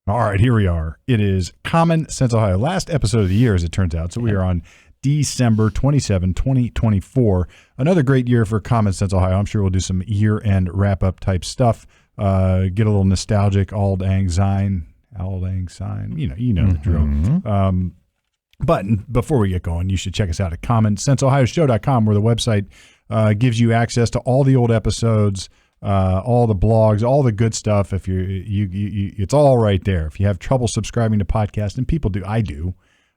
All right, here we are. It is Common Sense Ohio. Last episode of the year, as it turns out. So we are on December 27, 2024. Another great year for Common Sense Ohio. I'm sure we'll do some year-end wrap-up type stuff. Get a little nostalgic, Auld Lang Syne. You know the drill. But before we get going, you should check us out at commonsenseohioshow.com, where the website gives you access to all the old episodes, all the blogs, all the good stuff. If it's all right there. If you have trouble subscribing to podcasts, and people do, I do.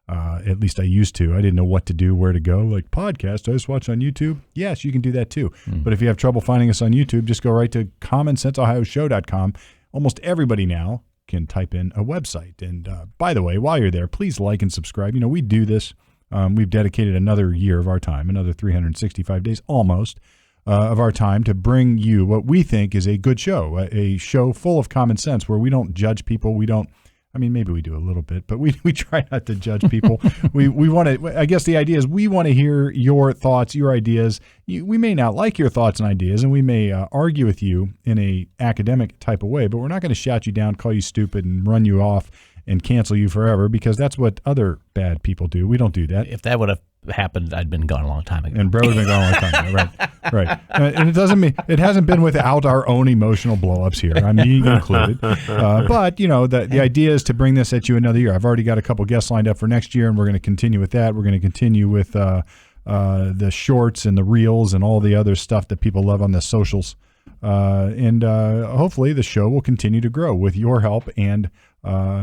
At least I used to. I didn't know what to do, where to go. Like, podcast, I just watch on YouTube. Yes, you can do that too. But if you have trouble finding us on YouTube, just go right to commonsenseohioshow.com. Almost everybody now can type in a website. And by the way, while you're there, please like and subscribe. You know, we do this. We've dedicated another year of our time, another 365 days almost, of our time to bring you what we think is a good show, a show full of common sense where we don't judge people. We don't, I mean, maybe we do a little bit, but we try not to judge people. we want to, I guess the idea is we want to hear your thoughts, your ideas. We may not like your thoughts and ideas, and we may argue with you in a academic type of way, but we're not going to shout you down, call you stupid, and run you off and cancel you forever, because that's what other bad people do. We don't do that. If that would have happened, I'd been gone a long time ago. And Brett would have been gone a long time ago. Right. And it doesn't mean it hasn't been without our own emotional blowups here. I'm being included. But you know, the idea is to bring this at you another year. I've already got a couple guests lined up for next year, and we're going to continue with that. We're going to continue with the shorts and the reels and all the other stuff that people love on the socials. And hopefully the show will continue to grow with your help and a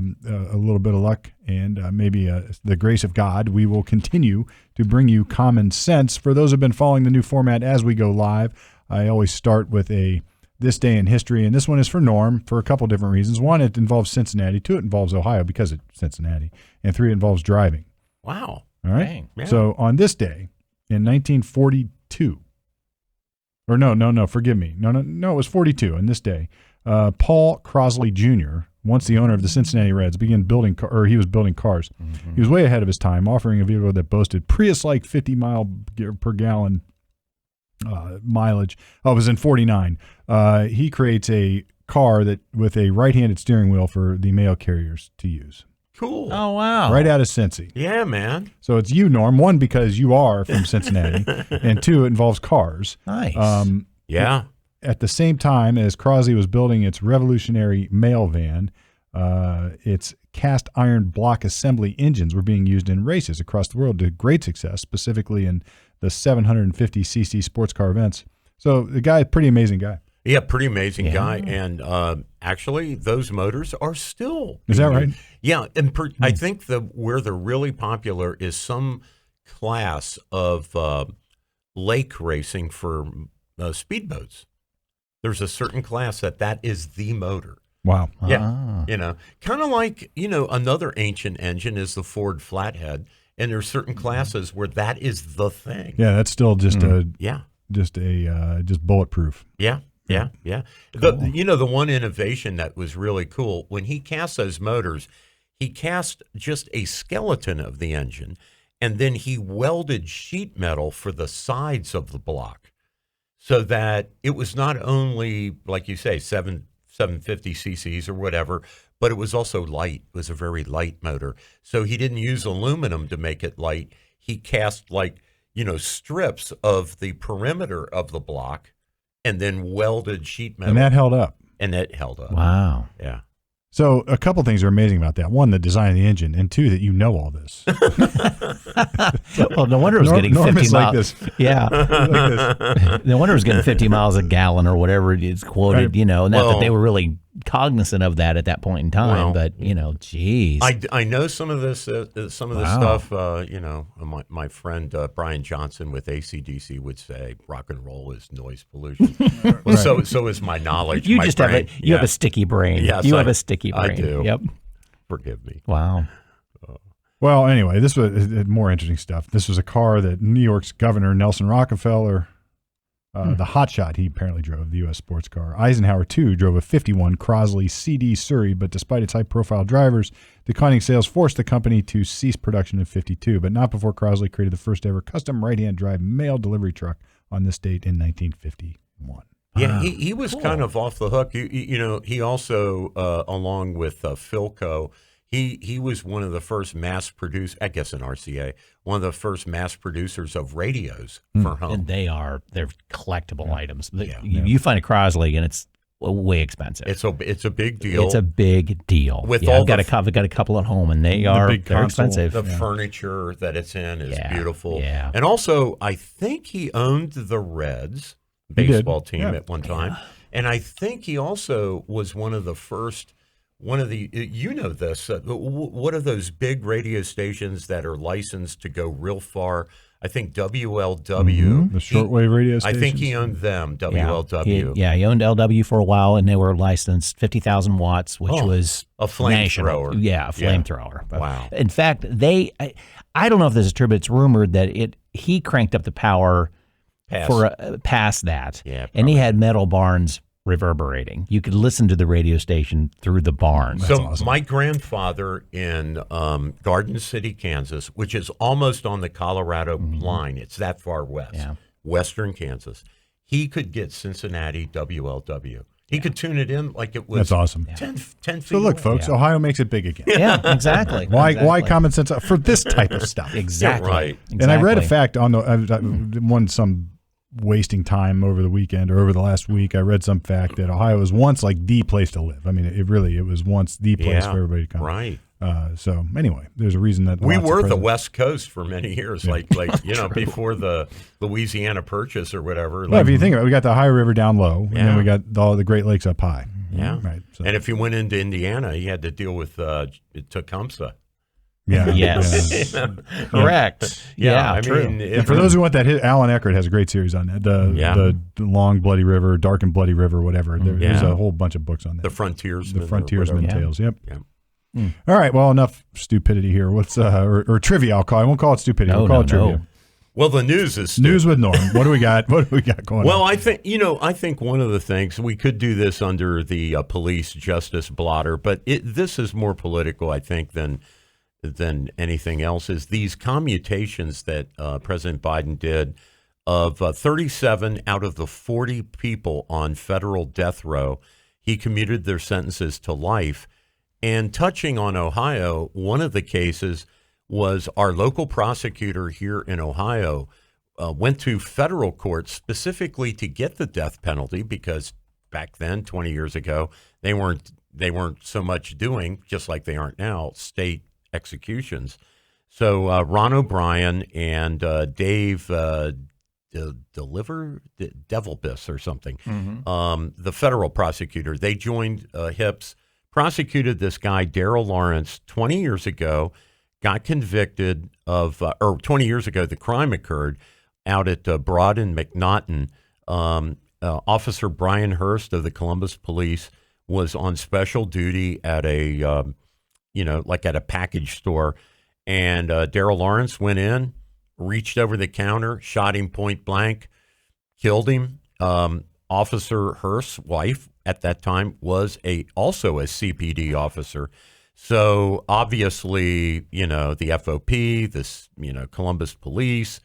little bit of luck and maybe the grace of God. We will continue to bring you common sense. For those who have been following the new format as we go live, I always start with a this day in history, and this one is for Norm for a couple different reasons. One, it involves Cincinnati. Two, it involves Ohio because it's Cincinnati. And three, it involves driving. Wow. All right. Dang. Yeah. So on this day in 1942, or no, forgive me. No, it was 42 on this day. Paul Crosley Jr., once the owner of the Cincinnati Reds, began building, he was building cars. Mm-hmm. He was way ahead of his time, offering a vehicle that boasted Prius-like 50 mile per gallon mileage. Oh, it was in 49. He creates a car that with a right-handed steering wheel for the mail carriers to use. Cool. Oh, wow. Right out of Cincy. Yeah, man. So it's you, Norm. One, because you are from Cincinnati, and two, it involves cars. Nice. Yeah. At the same time as Crosley was building its revolutionary mail van, its cast iron block assembly engines were being used in races across the world to great success, specifically in the 750cc sports car events. So the guy, pretty amazing guy. Yeah, pretty amazing guy. And actually, those motors are still. Is that right? Yeah. And I think where they're really popular is some class of lake racing for speedboats. There's a certain class that is the motor. Wow. Yeah. You know, kind of like, another ancient engine is the Ford Flathead. And there's certain classes where that is the thing. Yeah, that's still just just bulletproof. Yeah. Yeah, yeah. Cool. The one innovation that was really cool, when he cast those motors, he cast just a skeleton of the engine, and then he welded sheet metal for the sides of the block so that it was not only, like you say, 750 cc's or whatever, but it was also light. It was a very light motor. So he didn't use aluminum to make it light. He cast strips of the perimeter of the block and then welded sheet metal. And that held up. Wow. Yeah. So a couple things are amazing about that. One, the design of the engine, and two, that you know all this. Well, no wonder it was getting 50 miles. Like this. Yeah. Like this. No wonder it was getting 50 miles a gallon or whatever it's quoted, Right. Not that they were really cognizant of that at that point in time, but, geez. I know some of this stuff, my friend Brian Johnson with AC/DC would say rock and roll is noise pollution. Well, so is my knowledge. You my just brain. have a sticky brain. Yes, you have a sticky brain. I do. Yep. Forgive me. Wow. Well, anyway, this was more interesting stuff. This was a car that New York's governor, Nelson Rockefeller, the hotshot, he apparently drove the U.S. sports car. Eisenhower, too, drove a 51 Crosley CD Surrey, but despite its high-profile drivers, declining sales forced the company to cease production in 52, but not before Crosley created the first-ever custom right-hand drive mail delivery truck on this date in 1951. Yeah, he was kind of off the hook. He also, along with Philco, he was one of the first mass produce. I guess in RCA, one of the first mass producers of radios for home. And they're collectible items. You find a Crosley and it's way expensive. It's a big deal. It's a big deal. I've got a couple at home, and they're expensive. The furniture that it's in is beautiful. Yeah. And also, I think he owned the Reds baseball team at one time, and I think he also was one of the first. What are those big radio stations that are licensed to go real far? I think WLW. The shortwave radio stations. I think he owned them, WLW. He owned LW for a while, and they were licensed 50,000 watts, which was a flamethrower. Yeah, a flamethrower. Wow. In fact, I don't know if this is true, but it's rumored that he cranked up the power past that. Yeah, and he had metal barns reverberating. You could listen to the radio station through the barn. So awesome. My grandfather in Garden City, Kansas, which is almost on the Colorado line, it's that far west, western Kansas, he could get Cincinnati WLW. He could tune it in like it was. That's awesome. 10 feet So look, away. folks, Ohio makes it big again. Yeah, exactly. Why common sense for this type of stuff? Exactly. Right. And I read a fact on some wasting time over the weekend or over the last week. I read some fact that Ohio was once like the place to live. I mean, it was once the place for everybody to come. Right. So anyway, there's a reason that we were the West Coast for many years, like before the Louisiana Purchase or whatever. Well, if you think about it, we got the Ohio River down low, and then we got all the Great Lakes up high. Yeah. Right. So. And if you went into Indiana, you had to deal with Tecumseh. Yeah. Yes. Correct. Yeah. True. And for those who want that, Alan Eckert has a great series on that. The Long Bloody River, Dark and Bloody River, whatever. There's a whole bunch of books on that. The Frontiersman. The Frontiersman Tales. Yep. Yeah. All right. Well, enough stupidity here. What's or trivia? I'll call. I won't call it stupidity. We'll call it trivia. Well, the news is stupid. News with Norm. What do we got? What do we got going on? Well, I think one of the things we could do this under the police justice blotter, but this is more political, I think, than anything else. Is these commutations that President Biden did of 37 out of the 40 people on federal death row, he commuted their sentences to life. And touching on Ohio, one of the cases was our local prosecutor here in Ohio went to federal court specifically to get the death penalty because back then, 20 years ago, they weren't so much doing, just like they aren't now, state executions. So Ron O'Brien and Dave Devilbiss or something, the federal prosecutor, they joined hips, prosecuted this guy, Daryl Lawrence, 20 years ago, got convicted of, 20 years ago, the crime occurred out at Broad and McNaughton. Officer Brian Hurst of the Columbus Police was on special duty at a, at a package store. And Daryl Lawrence went in, reached over the counter, shot him point blank, killed him. Officer Hurst's wife at that time was also a CPD officer. So obviously, the FOP, this, Columbus Police,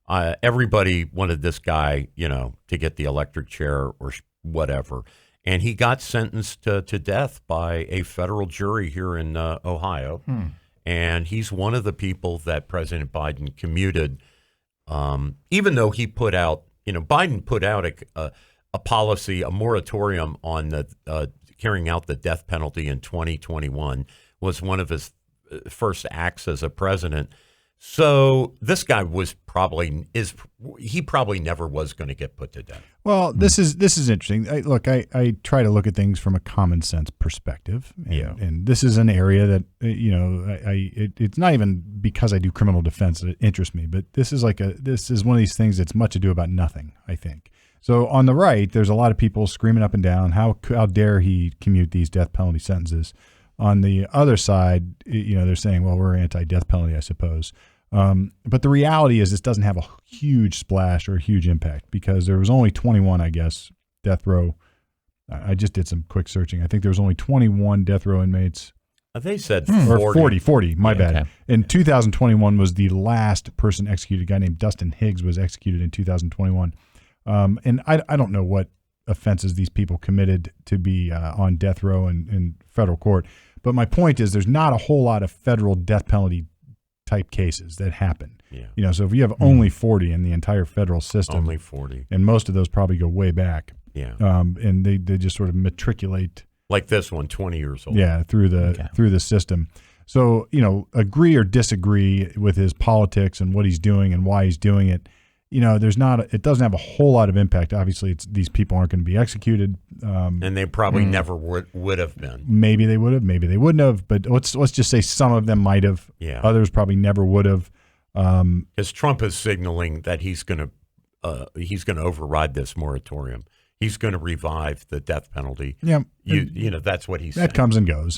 everybody wanted this guy, to get the electric chair or whatever. And he got sentenced to death by a federal jury here in Ohio. And he's one of the people that President Biden commuted, even though he put out, Biden put out a policy, a moratorium on the carrying out the death penalty in 2021 was one of his first acts as a president. So this guy he probably never was going to get put to death. Well, this is interesting. I try to look at things from a common sense perspective, and this is an area that it's not even because I do criminal defense that it interests me, but this is one of these things that's much ado about nothing, I think. So on the right, there's a lot of people screaming up and down, how dare he commute these death penalty sentences? On the other side, they're saying, well, we're anti-death penalty, I suppose. But the reality is this doesn't have a huge splash or a huge impact because there was only 21, I guess, death row. I just did some quick searching. I think there was only 21 death row inmates. They said 40. Or 40, my bad. Okay. In 2021 was the last person executed. A guy named Dustin Higgs was executed in 2021. And I don't know what offenses these people committed to be on death row in federal court. But my point is there's not a whole lot of federal death penalty type cases that happen. Yeah. So if you have only 40 in the entire federal system, only 40, and most of those probably go way back. Yeah. And they just sort of matriculate. Like this one, 20 years old. Yeah, through the system. So, agree or disagree with his politics and what he's doing and why he's doing it. It doesn't have a whole lot of impact. Obviously, these people aren't going to be executed. And they probably never would have been. Maybe they would have, maybe they wouldn't have. But let's just say some of them might have. Yeah. Others probably never would have. Because Trump is signaling that he's going to override this moratorium. He's going to revive the death penalty. Yeah. That's what he's saying. That comes and goes.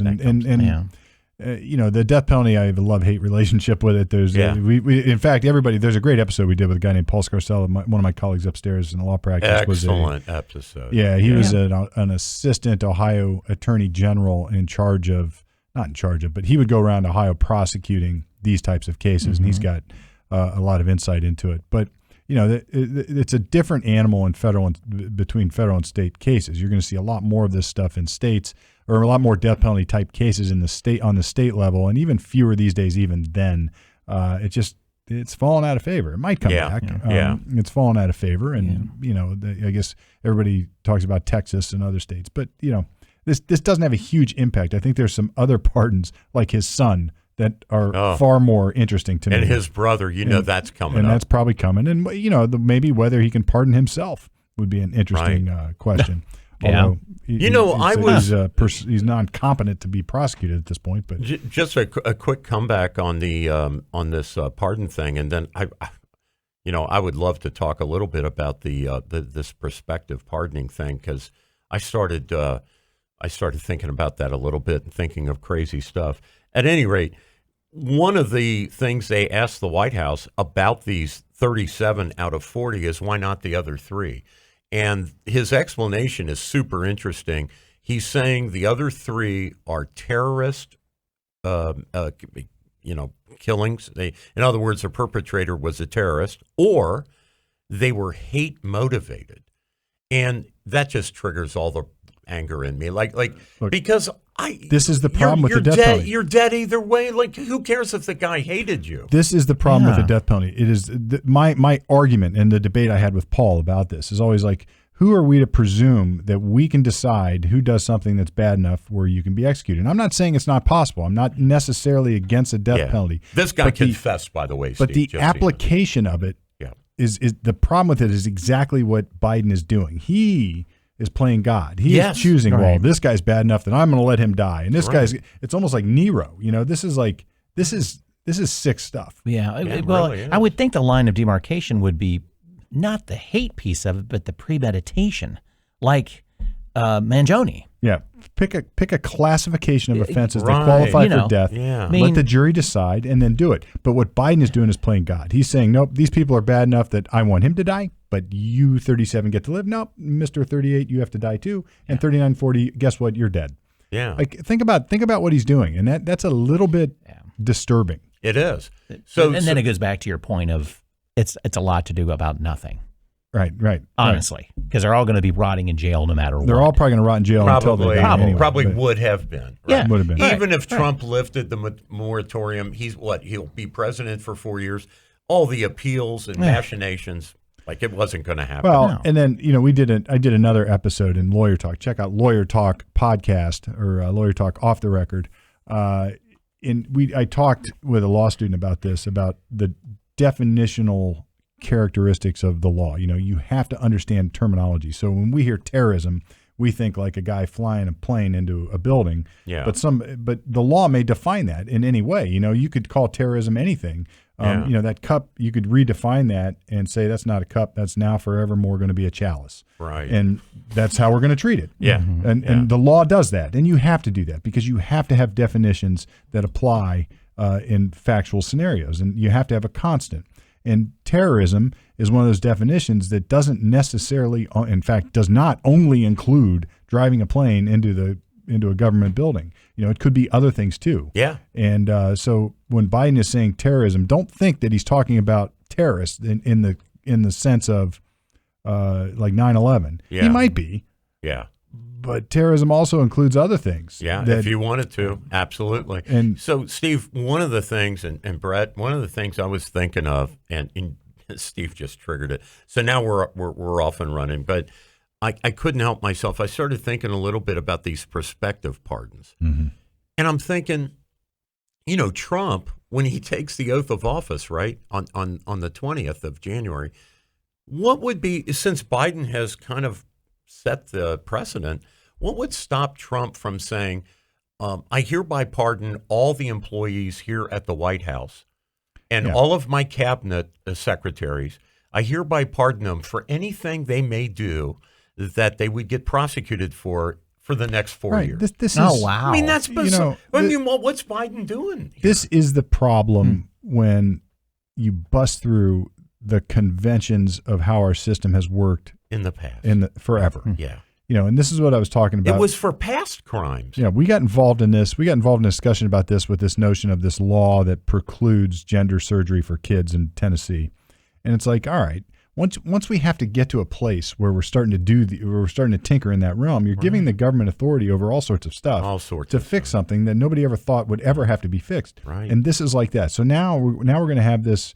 The death penalty, I have a love-hate relationship with it. There's in fact, there's a great episode we did with a guy named Paul Scarcella, one of my colleagues upstairs in the law practice. Excellent episode. Yeah, he was an assistant Ohio attorney general but he would go around Ohio prosecuting these types of cases, and he's got a lot of insight into it. But it's a different animal in between federal and state cases. You're going to see a lot more of this stuff in states, or a lot more death penalty type cases on the state level, and even fewer these days. Even then, it's fallen out of favor. It might come back. It's fallen out of favor, and I guess everybody talks about Texas and other states, but this doesn't have a huge impact. I think there's some other pardons, like his son, that are far more interesting to me. And his brother, that's coming up. And that's probably coming. And, maybe whether he can pardon himself would be an interesting question. Although, he's non-competent to be prosecuted at this point. But just a quick comeback on the on this pardon thing. And then, I would love to talk a little bit about this prospective pardoning thing, because I started thinking about that a little bit and thinking of crazy stuff. At any rate, one of the things they asked the White House about these 37 out of 40 is why not the other 3? And his explanation is super interesting. He's saying the other 3 are terrorist, killings. In other words, the perpetrator was a terrorist, or they were hate motivated, and that just triggers all the anger in me. Look, because this is the problem with the death penalty. You're dead either way. Like, who cares if the guy hated you? This is the problem with the death penalty. It is my argument, and the debate I had with Paul about this is always like, who are we to presume that we can decide who does something that's bad enough where you can be executed? And I'm not saying it's not possible. I'm not necessarily against a death penalty. This guy confessed, by the way, Steve. But the application of it is the problem with it is exactly what Biden is doing. He is playing God. He is choosing, well, this guy's bad enough that I'm going to let him die. And this guy's, it's almost like Nero. This is sick stuff. Yeah. Really I would think the line of demarcation would be not the hate piece of it, but the premeditation, like Mangione. Yeah. Pick a classification of offenses that qualify for death. Yeah. Let the jury decide and then do it. But what Biden is doing is playing God. He's saying, nope, these people are bad enough that I want him to die, but you 37 get to live. Nope, Mr. 38, you have to die too. And 39, 40, guess what? You're dead. Yeah. Like think about what he's doing, and that's a little bit disturbing. It is. Then it goes back to your point of it's a lot to do about nothing. Right. Honestly, because they're all going to be rotting in jail no matter what. They're all probably going to rot in jail until they die anyway. Probably would have been. Right? Yeah, would have been. Even if Trump lifted the moratorium, he'll be president for 4 years. All the appeals and machinations, like it wasn't going to happen. Well, and then I did another episode in Lawyer Talk. Check out Lawyer Talk podcast or Lawyer Talk Off the Record. I talked with a law student about this, about the definitional characteristics of the law. You have to understand terminology. So when we hear terrorism, we think like a guy flying a plane into a building. Yeah. But the law may define that in any way. You could call terrorism anything. That cup, you could redefine that and say that's not a cup. That's now forevermore going to be a chalice. Right. And that's how we're going to treat it. Yeah. And the law does that. And you have to do that because you have to have definitions that apply in factual scenarios. And you have to have a constant. And terrorism is one of those definitions that doesn't necessarily, in fact, does not only include driving a plane into a government building. It could be other things too. Yeah. And so when Biden is saying terrorism, don't think that he's talking about terrorists in the sense of like 9/11. Yeah. He might be, Yeah. but terrorism also includes other things. Yeah, that- if you wanted to, absolutely. And- so, Steve, one of the things, and Brett, one of the things I was thinking of, and Steve just triggered it. So now we're off and running, but I couldn't help myself. I started thinking a little bit about these prospective pardons, and I'm thinking, Trump, when he takes the oath of office, right on the 20th of January, what would be, since Biden has kind of set the precedent, what would stop Trump from saying, I hereby pardon all the employees here at the White House and all of my cabinet secretaries. I hereby pardon them for anything they may do that they would get prosecuted for the next 4 years. This is, wow. I mean, that's bizarre. You know, what's Biden doing here? This is the problem when you bust through the conventions of how our system has worked in the past, forever. Yeah. And this is what I was talking about. It was for past crimes. Yeah, we got involved in this. We got involved in a discussion about this with this notion of this law that precludes gender surgery for kids in Tennessee. And it's like, all right, once we have to get to a place where we're starting to tinker in that realm, you're giving the government authority over all sorts of stuff to fix something that nobody ever thought would ever have to be fixed. Right. And this is like that. So now we're going to have this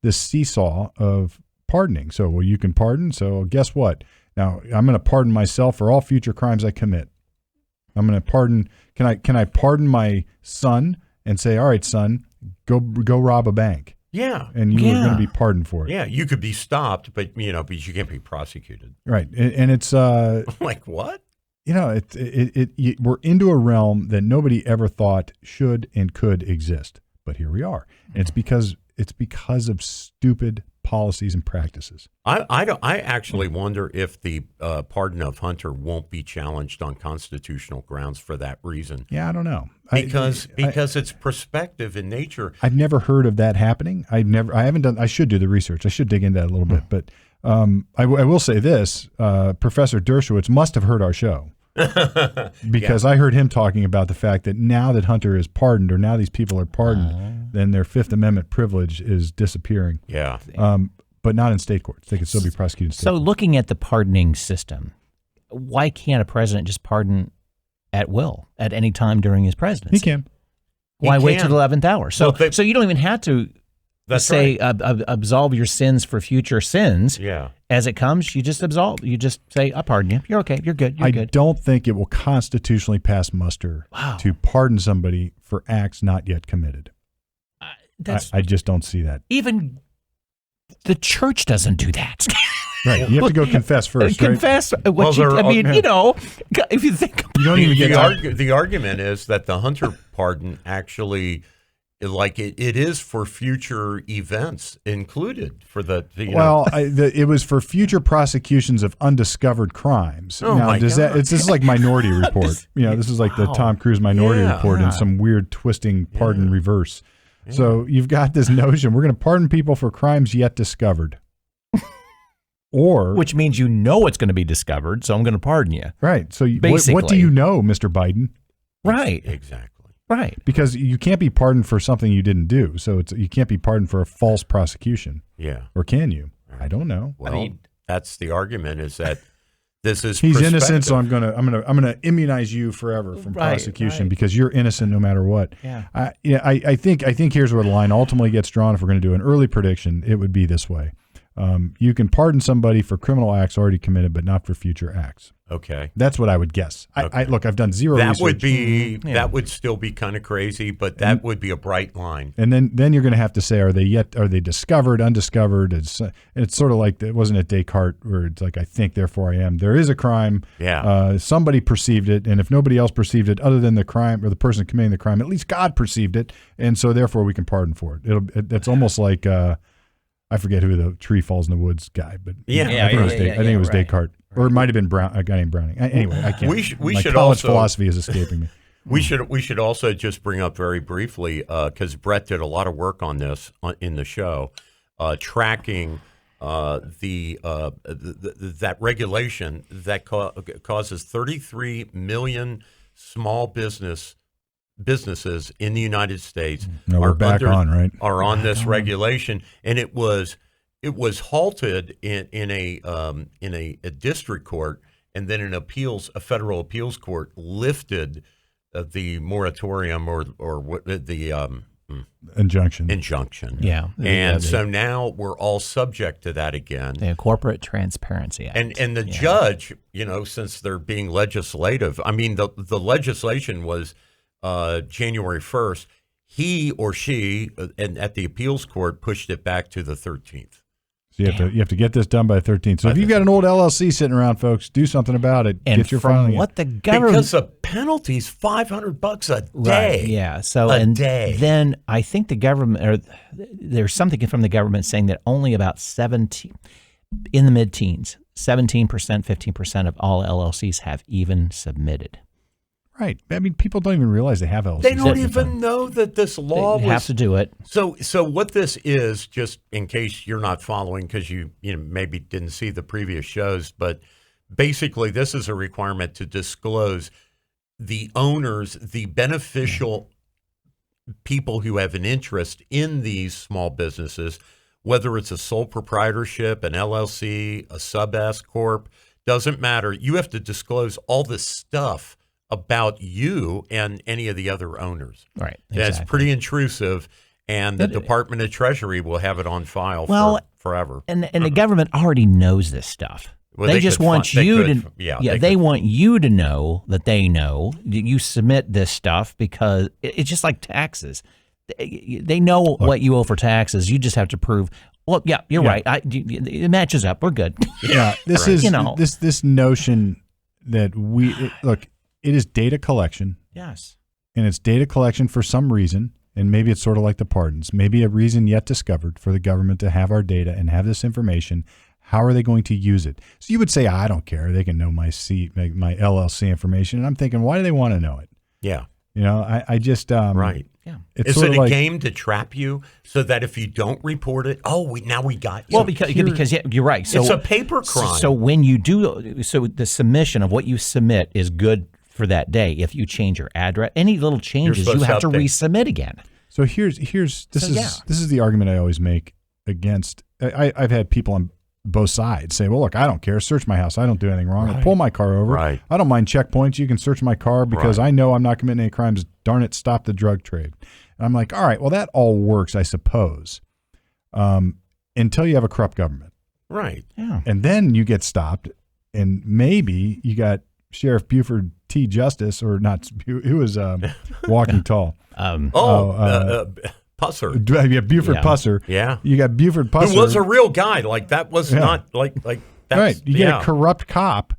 seesaw of pardoning. So, well, you can pardon. So guess what? Now I'm going to pardon myself for all future crimes I commit. I'm going to pardon. Can I pardon my son and say, all right, son, go rob a bank? Yeah. And you are going to be pardoned for it. Yeah. You could be stopped, but you can't be prosecuted. Right. And it's like what? We're into a realm that nobody ever thought should and could exist, but here we are. And it's because of stupid policies and practices. I actually wonder if the pardon of Hunter won't be challenged on constitutional grounds for that reason. Yeah, I don't know. Because it's prospective in nature. I've never heard of that happening. I should do the research. I should dig into that a little bit. But I will say this, Professor Dershowitz must have heard our show. Because I heard him talking about the fact that now that Hunter is pardoned, or now these people are pardoned, then their Fifth Amendment privilege is disappearing. Yeah. But not in state courts. They can still be prosecuted in state courts. Looking at the pardoning system, why can't a president just pardon at will at any time during his presidency? He can. Why wait till the 11th hour? So you don't even have to say absolve your sins for future sins. Yeah. As it comes, you just absolve. You just say, I pardon you. You're okay. You're good. You're good. I don't think it will constitutionally pass muster to pardon somebody for acts not yet committed. I just don't see that. Even the church doesn't do that. Right. You have to go confess first. Confess right? what if you think you don't even get the argument is that the Hunter pardon actually, like it is for future events included for it was for future prosecutions of undiscovered crimes. Oh, now, my God. This is like Minority Report. This is like the Tom Cruise Minority Report in some weird twisting pardon reverse. Yeah. So you've got this notion we're going to pardon people for crimes yet discovered. Which means it's going to be discovered, so I'm going to pardon you. Right. So what do you know, Mr. Biden? Right. Exactly. Right. Because you can't be pardoned for something you didn't do. So you can't be pardoned for a false prosecution. Yeah. Or can you? I don't know. Well, that's the argument, is that this is he's innocent, so I'm gonna immunize you forever from prosecution because you're innocent no matter what. Yeah. I think here's where the line ultimately gets drawn. If we're going to do an early prediction, it would be this way. You can pardon somebody for criminal acts already committed, but not for future acts. Okay. That's what I would guess. Okay. Look, I've done zero research. That would still be kind of crazy, but that would be a bright line. And then you're going to have to say, are they discovered, undiscovered? It's sort of like, wasn't it Descartes, where it's like, I think, therefore I am. There is a crime. Yeah. Somebody perceived it, and if nobody else perceived it other than the crime or the person committing the crime, at least God perceived it, and so therefore we can pardon for it. It's almost like I forget who the tree falls in the woods guy, but I think it was Descartes, or it might have been a guy named Browning. Anyway, I can't. My college philosophy is escaping me. We should also just bring up very briefly, because Brett did a lot of work on this in the show, tracking that regulation that causes 33 million small businesses in the United States are on this regulation, and it was it was halted in a district court, and then a federal appeals court lifted the moratorium or what the injunction. Yeah. And so now we're all subject to that again. The Corporate Transparency Act. And the judge, since they're being legislative, I mean, the legislation was January 1st. He or she, and at the appeals court, pushed it back to the 13th. So you have to get this done by the 13th. So if you've got an old LLC sitting around, folks, do something about it. And get your from filing what the government, because the penalty's $500 a day. Right, yeah. So a day. Then I think the government, or there's something from the government saying that only about 17, in the mid-teens, 17%, 15% of all LLCs have even submitted. Right. I mean, people don't even realize they have LLCs. They don't even know that this law They have to do it. So what this is, just in case you're not following, because you maybe didn't see the previous shows, but basically this is a requirement to disclose the owners, the beneficial people who have an interest in these small businesses, whether it's a sole proprietorship, an LLC, a sub-S corp, doesn't matter. You have to disclose all this stuff about you and any of the other owners. Right. That's pretty intrusive, and the Department of Treasury will have it on file forever. And the government already knows this stuff. Well, they just want you to they want you to know that they know that you submit this stuff, because it's just like taxes. They know what you owe for taxes. You just have to prove, well, yeah, you're right. It matches up. We're good. Yeah. This is this notion that it is data collection. Yes. And it's data collection for some reason, and maybe it's sort of like the pardons, maybe a reason yet discovered for the government to have our data and have this information. How are they going to use it? So you would say, I don't care. They can know my LLC information. And I'm thinking, why do they want to know it? Yeah. I just right. Yeah. Is it a game to trap you so that if you don't report it, now we got you? Well, because you're right. So it's a paper crime. So when you do, so the submission of what you submit is good for that day. If you change your address, any little changes, you have to resubmit again. So this is the argument I always make against. I've had people on both sides say, well, look, I don't care. Search my house. I don't do anything wrong. I'll pull my car over. Right. I don't mind checkpoints. You can search my car because I know I'm not committing any crimes. Darn it, stop the drug trade. And I'm like, all right, well, that all works, I suppose, until you have a corrupt government. Right. Yeah. And then you get stopped, and maybe you got Sheriff Buford T. Justice, or not, who was Walking Tall. Pusser. Yeah, Buford Pusser. Yeah. You got Buford Pusser. Who was a real guy. Like, that was not like that's, right. You get a corrupt cop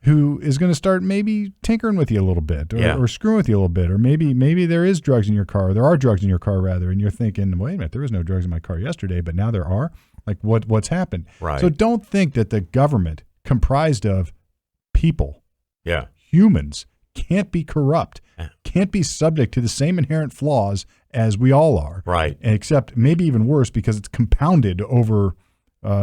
who is going to start maybe tinkering with you a little bit, or screwing with you a little bit, or maybe there is drugs in your car. There are drugs in your car, rather, and you're thinking, wait a minute, there was no drugs in my car yesterday, but now there are. Like, what's happened? Right. So don't think that the government, comprised of people, humans, can't be corrupt, can't be subject to the same inherent flaws as we all are. Right. Except maybe even worse, because it's compounded over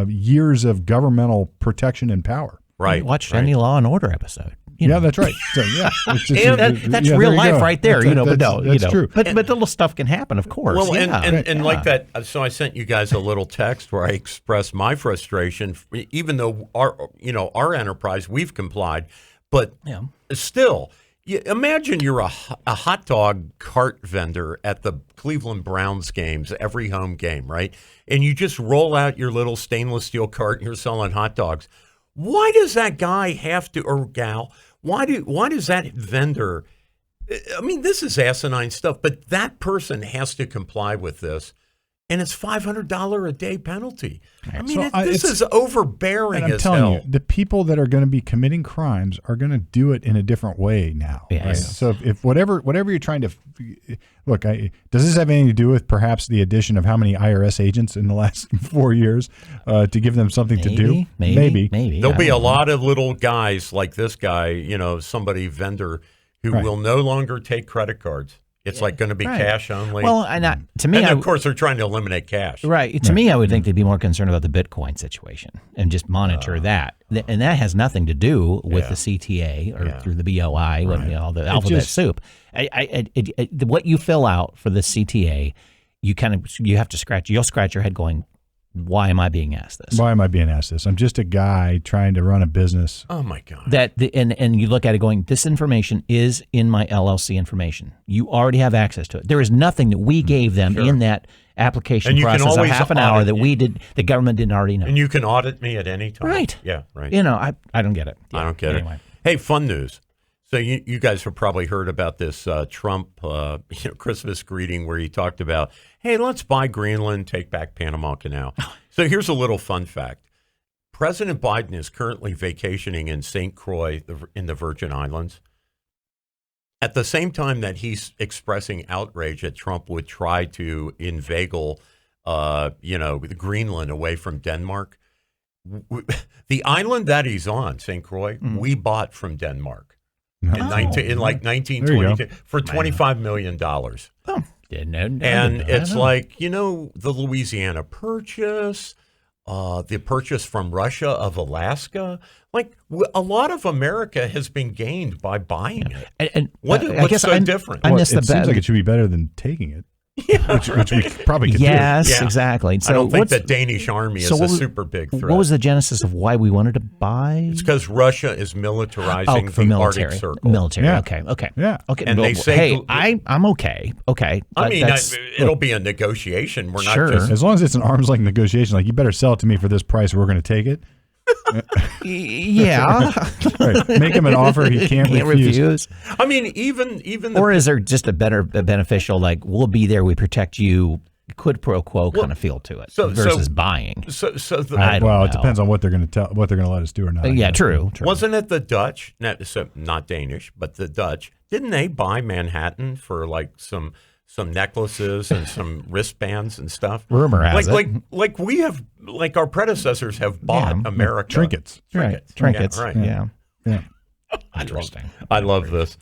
years of governmental protection and power. Right. Watch any Law and Order episode. That's right. So that's real life right there. That's true. But little stuff can happen, of course. Well, and like that. So I sent you guys a little text where I expressed my frustration, even though our enterprise, we've complied, but still. Imagine you're a hot dog cart vendor at the Cleveland Browns games, every home game, right? And you just roll out your little stainless steel cart and you're selling hot dogs. Why does that guy have to, or gal, why does that vendor, I mean, this is asinine stuff, but that person has to comply with this. And it's $500 a day penalty. I mean, this is overbearing as hell. I'm telling you, the people that are going to be committing crimes are going to do it in a different way now. Yes. Right? So if whatever you're trying to look, does this have anything to do with perhaps the addition of how many IRS agents in the last 4 years to give them something to do? Maybe. There'll be a lot of little guys like this guy, somebody vendor who will no longer take credit cards. It's like going to be cash only. Well, to me, of course, they're trying to eliminate cash. Right. To me, I would think they'd be more concerned about the Bitcoin situation and just monitor that. And that has nothing to do with the CTA or through the BOI, all the alphabet soup. What you fill out for the CTA, you have to scratch. You'll scratch your head going, why am I being asked this? Why am I being asked this? I'm just a guy trying to run a business. Oh my God. And you look at it going, this information is in my LLC information. You already have access to it. There is nothing that we gave them in that application process of half an hour that the government didn't already know. And you can audit me at any time. Right. Yeah, right. I don't get it. I don't get anyway. it. Hey, fun news. So you guys have probably heard about this Trump Christmas greeting where he talked about, hey, let's buy Greenland, take back Panama Canal. So here's a little fun fact. President Biden is currently vacationing in St. Croix in the Virgin Islands. At the same time that he's expressing outrage that Trump would try to inveigle, Greenland away from Denmark, the island that he's on, St. Croix, we bought from Denmark. In 1922 for $25 million. Oh, didn't know. And it's like, the Louisiana Purchase, the purchase from Russia of Alaska. Like, a lot of America has been gained by buying it. And what's so different? It seems like it should be better than taking it. Yeah, which we probably could do. Yes, exactly. So I don't think the Danish army is a super big threat. What was the genesis of why we wanted to buy? It's because Russia is militarizing the Arctic Circle. Military. Yeah. Okay. Yeah. Okay. And they say, hey, I'm okay. Okay. I mean, it'll be a negotiation. We're not just as long as it's an arm's length negotiation. Like, you better sell it to me for this price, or we're going to take it. Yeah. Right. Make him an offer he can't refuse. I mean, even or is there just a beneficial, like, we'll be there, we protect you, quid pro quo kind of feel to it versus buying? It depends on what they're going to let us do or not. Yeah, true. Wasn't it the Dutch? Not Danish, but the Dutch. Didn't they buy Manhattan for like some necklaces and some wristbands and stuff? Rumor has it. Like we have, like our predecessors have bought America. Trinkets. Trinkets. Yeah, right. Yeah. Interesting. I love this.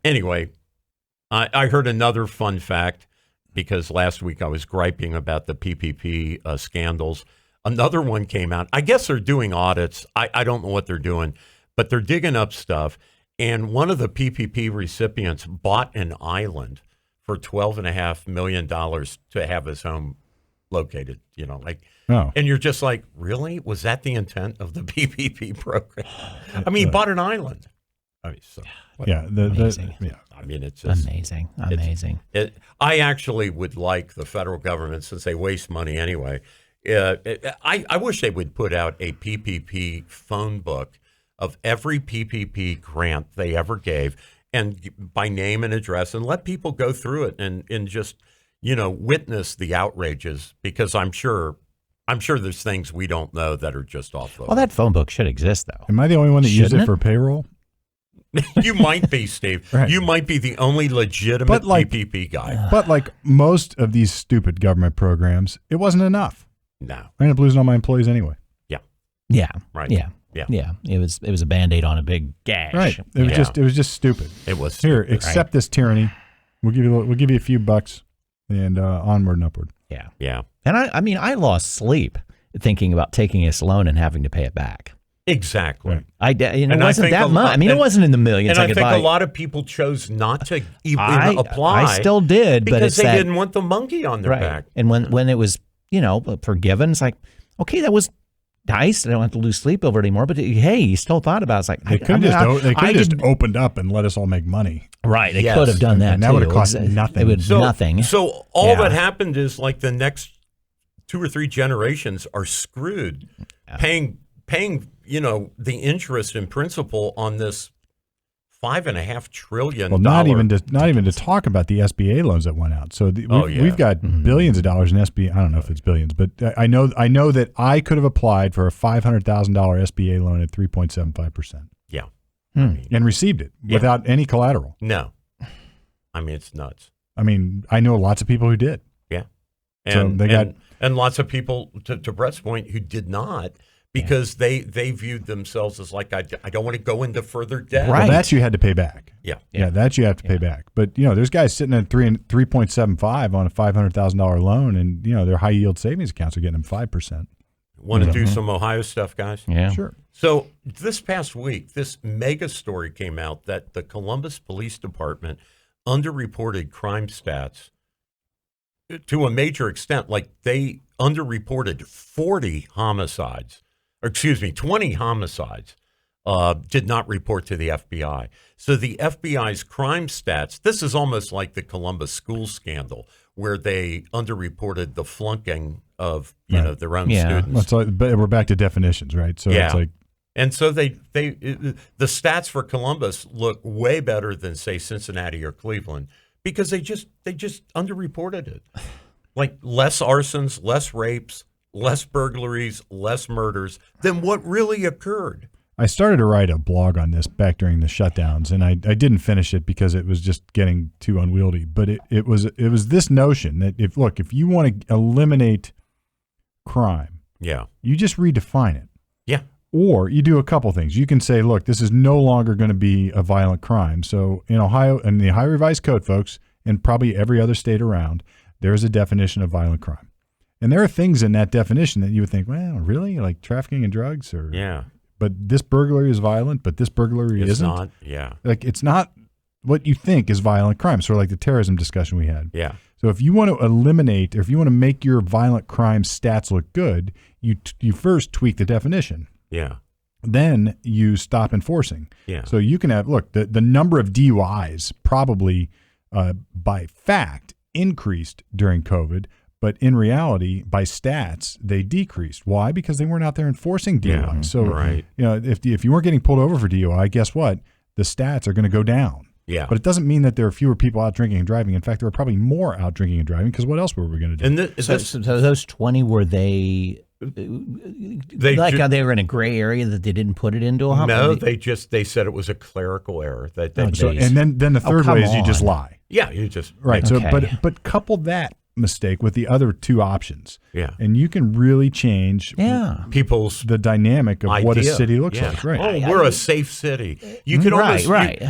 Anyway, I heard another fun fact because last week I was griping about the PPP scandals. Another one came out. I guess they're doing audits. I don't know what they're doing, but they're digging up stuff. And one of the PPP recipients bought an island for $12.5 million to have his home located. And you're just like, really? Was that the intent of the PPP program? I mean, he bought an island. I mean, amazing. I mean, it's just amazing. I actually would like the federal government, since they waste money anyway. I wish they would put out a PPP phone book of every PPP grant they ever gave, and by name and address, and let people go through it and just witness the outrages, because I'm sure there's things we don't know that are just off the. Well, that phone book should exist, though. Am I the only one that used it for payroll? You might be, Steve. Right. You might be the only legitimate PPP guy. But like most of these stupid government programs, it wasn't enough. No, I ended up losing all my employees anyway. Yeah. Right. Yeah. It was a Band-Aid on a big gash. Right. It was just stupid. It was stupid. Here, accept this tyranny. We'll give you a few bucks, and onward and upward. Yeah. Yeah. And I lost sleep thinking about taking this loan and having to pay it back. Exactly. Right. It wasn't that much. I mean, it wasn't in the millions. And I think a lot of people chose not to even apply. I still did, but because they didn't want the monkey on their back. And when it was forgiven, it's like, okay, that was nice. I don't have to lose sleep over it anymore. But hey, you still thought about it. It's like they could have just opened up and let us all make money. Right. They could have done that. And that would have cost nothing. It would nothing. So all that happened is like the next 2 or 3 generations are screwed, paying the interest and principal on this $5.5 trillion. Well, not even to talk about the SBA loans that went out. So we've got billions of dollars in SBA. I don't know if it's billions, but I know that I could have applied for a $500,000 SBA loan at 3.75%. Yeah, and received it without any collateral. No, I mean, it's nuts. I mean, I know lots of people who did. Yeah, and lots of people to Brett's point who did not. Because they viewed themselves as like, I don't want to go into further debt. Right. Well, that you had to pay back. Yeah. That you have to pay back. But, there's guys sitting at 3.75 on a $500,000 loan, and, their high yield savings accounts are getting them 5%. Want to do some Ohio stuff, guys? Yeah. Sure. So this past week, this mega story came out that the Columbus Police Department underreported crime stats to a major extent. Like they underreported 20 homicides. Did not report to the FBI. So the FBI's crime stats, this is almost like the Columbus school scandal, where they underreported the flunking of their own students. But we're back to definitions, right? So it's like, and so the stats for Columbus look way better than, say, Cincinnati or Cleveland, because they just underreported it. Like less arsons, less rapes, less burglaries, less murders than what really occurred. I started to write a blog on this back during the shutdowns, and I didn't finish it because it was just getting too unwieldy. But it was this notion that if you want to eliminate crime, you just redefine it. Yeah. Or you do a couple things. You can say, look, this is no longer going to be a violent crime. So in Ohio, in the Ohio Revised Code, folks, and probably every other state around, there's a definition of violent crime. And there are things in that definition that you would think, well, really? Like trafficking in drugs? But this burglary is violent, but this burglary isn't. Not, yeah. Like it's not what you think is violent crime. Sort of like the terrorism discussion we had. Yeah. So if you want to eliminate, or if you want to make your violent crime stats look good, you first tweak the definition. Yeah. Then you stop enforcing. Yeah. So you can have, the number of DUIs probably by fact increased during COVID, but in reality, by stats, they decreased. Why? Because they weren't out there enforcing DUI. Yeah, so, right. If you weren't getting pulled over for DUI, guess what? The stats are going to go down. Yeah. But it doesn't mean that there are fewer people out drinking and driving. In fact, there are probably more out drinking and driving, because what else were we going to do? So those 20, were they how they were in a gray area that they didn't put it into a No, they said it was a clerical error. And then the third way is you just lie. Yeah, you just right. Okay. So but couple that mistake with the other two options. Yeah. And you can really change the dynamic of what a city looks like. Right. Oh, we're a safe city. You could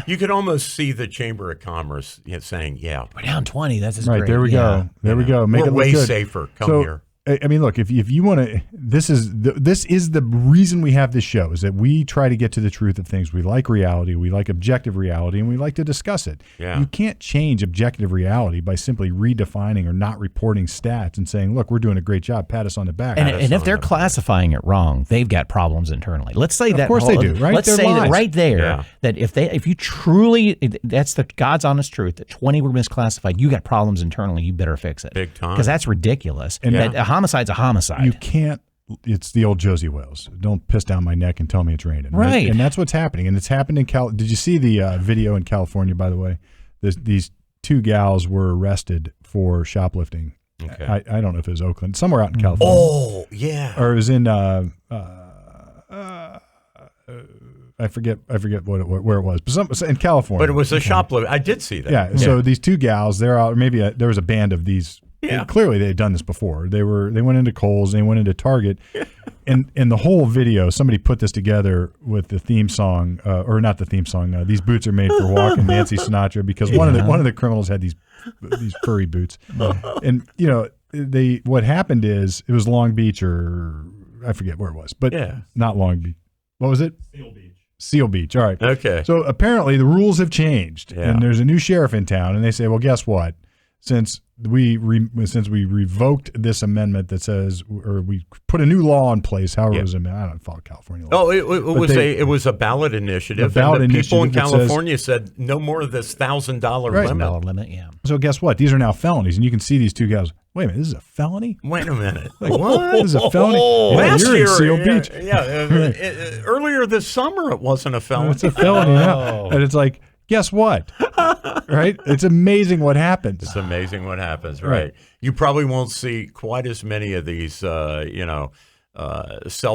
you could almost see the Chamber of Commerce saying, we're down 20. That's just right. great. There we go. There we go. Make we're it look way good. safer. Come here. I mean, look, if you want to, this is the reason we have this show, is that we try to get to the truth of things. We like reality, we like objective reality, and we like to discuss it. Yeah. You can't change objective reality by simply redefining or not reporting stats and saying, look, we're doing a great job, pat us on the back. And if they're classifying it wrong, they've got problems internally. Let's say that. Of course they do, right? Let's say that right there, that if you truly, that's the God's honest truth, that 20 were misclassified, you got problems internally, you better fix it. Big time. Because that's ridiculous. And that a homicide's a homicide. You can't. It's the old Josie Wales. Don't piss down my neck and tell me it's raining. Right. And that's what's happening. And it's happened in Did you see the video in California, by the way? These two gals were arrested for shoplifting. Okay. I don't know if it was Oakland, somewhere out in California. Oh, yeah. Or it was in I forget where it was, but in California. But it was a shoplifting. I did see that. Yeah. So these two gals, they're out. Maybe there was a band of these. Yeah. Clearly, they had done this before. They went into Kohl's, they went into Target, and the whole video, somebody put this together with the theme song, or not the theme song. These boots are made for walking, Nancy Sinatra, because one of the criminals had these furry boots, and what happened is it was Long Beach, or I forget where it was, but not Long Beach. What was it? Seal Beach. All right. Okay. So apparently the rules have changed, and there's a new sheriff in town, and they say, well, guess what? Since we revoked this amendment that says, or we put a new law in place, however it was, I don't follow California law. Oh, it was a ballot initiative. People in California said no more of this $1,000 limit. Yeah. So guess what? These are now felonies, and you can see these two guys. Wait a minute, this is a felony? Wait a minute. What? This is a felony? Last you're year, in Seal Beach. Earlier this summer, it wasn't a felony. It's a felony now. And it's like, guess what? Right? It's amazing what happens. It's amazing what happens, right? You probably won't see quite as many of these, cell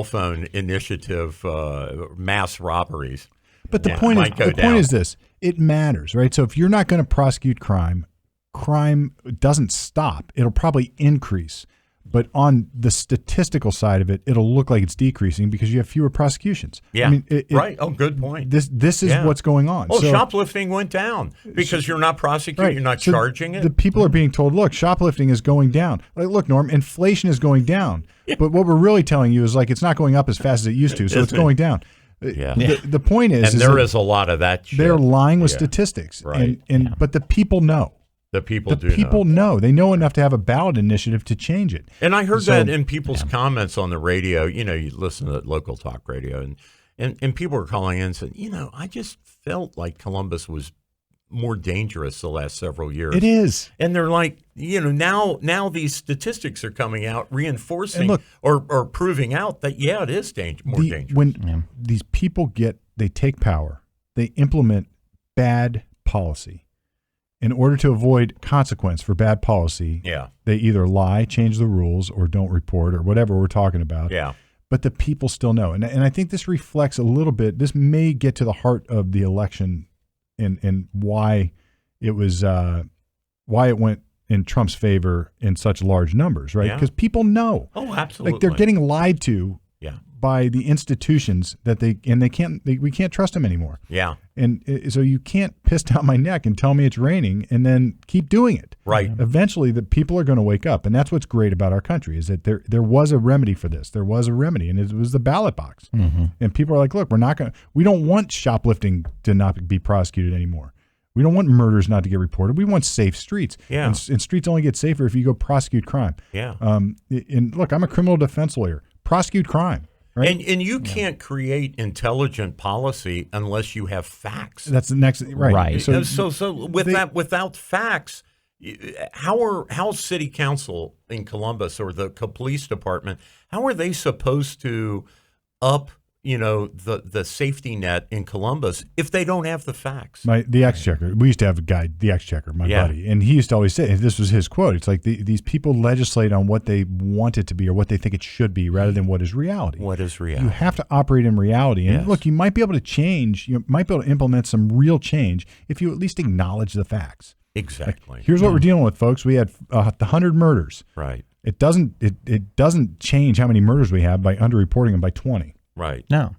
phone initiative mass robberies. But the point is this. It matters, right? So if you're not going to prosecute crime doesn't stop. It'll probably increase. But on the statistical side of it, it'll look like it's decreasing because you have fewer prosecutions. Yeah, I mean, right. Oh, good point. This is what's going on. Oh, shoplifting went down because you're not prosecuting, you're not charging it. The people are being told, look, shoplifting is going down. Like, look, Norm, inflation is going down. But what we're really telling you is like it's not going up as fast as it used to, so it's going down. Yeah. The point is, and there is a lot of that shit. They're lying with statistics, right? But the people know. The people know. They know enough to have a ballot initiative to change it. And I heard that in people's comments on the radio. You know, you listen to local talk radio, and people were calling in and saying, you know, I just felt like Columbus was more dangerous the last several years. It is. And they're like, you know, now these statistics are coming out reinforcing or proving out that, yeah, it is more dangerous. When these people they take power, they implement bad policy. In order to avoid consequence for bad policy, they either lie, change the rules, or don't report, or whatever we're talking about. Yeah. But the people still know. And I think this reflects a little bit, this may get to the heart of the election and why it was why it went in Trump's favor in such large numbers, right? Because people know. Oh, absolutely. Like they're getting lied to by the institutions that we can't trust them anymore. Yeah. And so you can't piss down my neck and tell me it's raining and then keep doing it. Right. Eventually the people are going to wake up. And that's what's great about our country is that there was a remedy for this. There was a remedy, and it was the ballot box. Mm-hmm. And people are like, look, we don't want shoplifting to not be prosecuted anymore. We don't want murders not to get reported. We want safe streets. Yeah. And streets only get safer if you go prosecute crime. Yeah. And look, I'm a criminal defense lawyer. Prosecute crime. Right? And you can't create intelligent policy unless you have facts. That's the next right. So without facts, how's city council in Columbus or the police department, how are they supposed to up the safety net in Columbus if they don't have the facts? The Exchequer. We used to have a guy, the Exchequer, my buddy, and he used to always say, and this was his quote, it's like these people legislate on what they want it to be or what they think it should be rather than what is reality. What is reality? You have to operate in reality. And look, you might be able to change, you might be able to implement some real change if you at least acknowledge the facts. Exactly. Like, here's what we're dealing with, folks. We had 100 murders. Right. It doesn't change how many murders we have by underreporting them by 20. Right. No.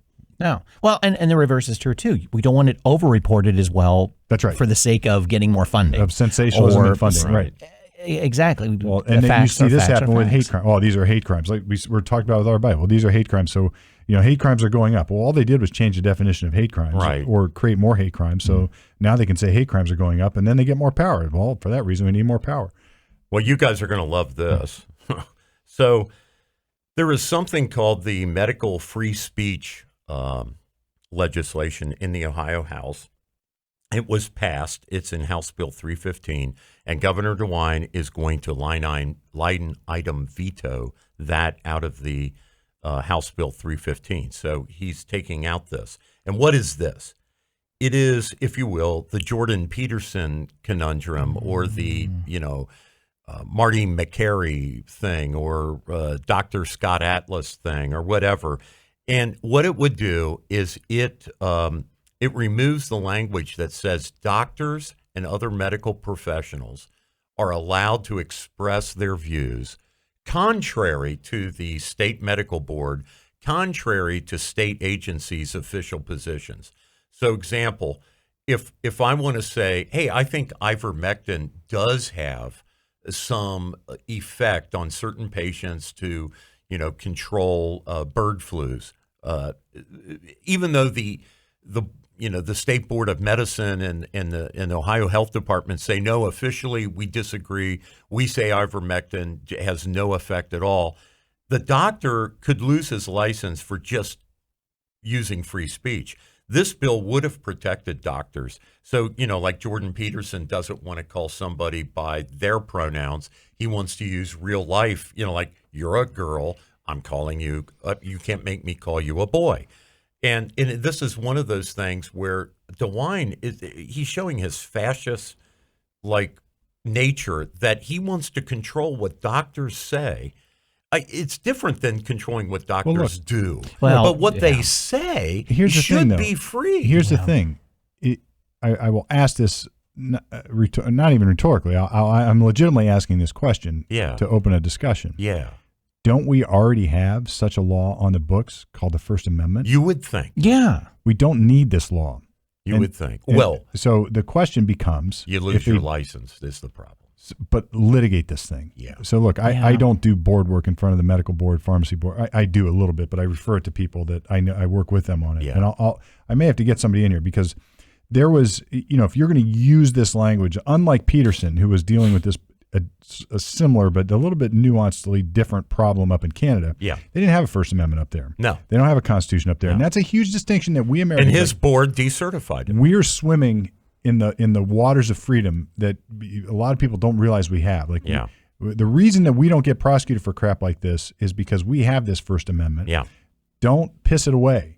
Well, and the reverse is true too. We don't want it overreported as well. That's right. For the sake of getting more funding, of sensationalism and funding. Right. Exactly. Well, and then you see this happen with hate crimes. Oh, these are hate crimes. Like we're talking about with our Bible. Well, these are hate crimes. So hate crimes are going up. Well, all they did was change the definition of hate crimes, right, or create more hate crimes. So now they can say hate crimes are going up, and then they get more power. Well, for that reason, we need more power. Well, you guys are going to love this. So there is something called the medical free speech legislation in the Ohio House. It was passed. It's in House Bill 315, and Governor DeWine is going to line item veto that out of the House Bill 315. So he's taking out this. And what is this? It is, if you will, the Jordan Peterson conundrum, or the, Marty McCary thing, or Dr. Scott Atlas thing, or whatever. And what it would do is it removes the language that says doctors and other medical professionals are allowed to express their views contrary to the state medical board, contrary to state agencies' official positions. So, example, if I want to say, hey, I think ivermectin does have some effect on certain patients to, control bird flus, even though the State Board of Medicine and the Ohio Health Department say, no, officially we disagree. We say ivermectin has no effect at all. The doctor could lose his license for just using free speech. This bill would have protected doctors. So, like Jordan Peterson doesn't want to call somebody by their pronouns. He wants to use real life, like, you're a girl, I'm calling you, you can't make me call you a boy. And this is one of those things where DeWine he's showing his fascist nature, that he wants to control what doctors say. It's different than controlling what doctors do. Well, but what they say should be free. Here's the thing. I will ask this, not even rhetorically. I'm legitimately asking this question to open a discussion. Yeah. Don't we already have such a law on the books called the First Amendment? You would think. Yeah. We don't need this law. You would think. Well, so the question becomes, you lose your license is the problem. But litigate this thing. Yeah. So look, I don't do board work in front of the medical board, pharmacy board. I do a little bit, but I refer it to people that I know. I work with them on it. Yeah. And I may have to get somebody in here, because there was, if you're going to use this language, unlike Peterson, who was dealing with this a similar but a little bit nuancedly different problem up in Canada. Yeah. They didn't have a First Amendment up there. No. They don't have a Constitution up there. No. And that's a huge distinction that we Americans... And his board decertified it. We're swimming in the waters of freedom that a lot of people don't realize we have. The reason that we don't get prosecuted for crap like this is because we have this First Amendment. Yeah. Don't piss it away.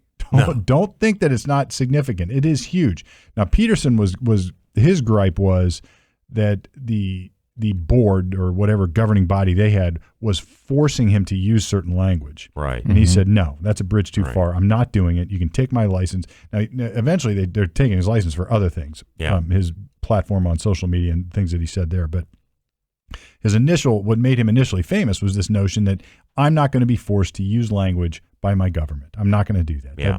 Don't think that it's not significant. It is huge. Now, Peterson was his gripe was that the board or whatever governing body they had was forcing him to use certain language. Right. And he said, no, that's a bridge too far. I'm not doing it. You can take my license. Now, eventually they're taking his license for other things. Yeah. His platform on social media and things that he said there. But what made him initially famous was this notion that I'm not going to be forced to use language by my government. I'm not going to do that. Yeah.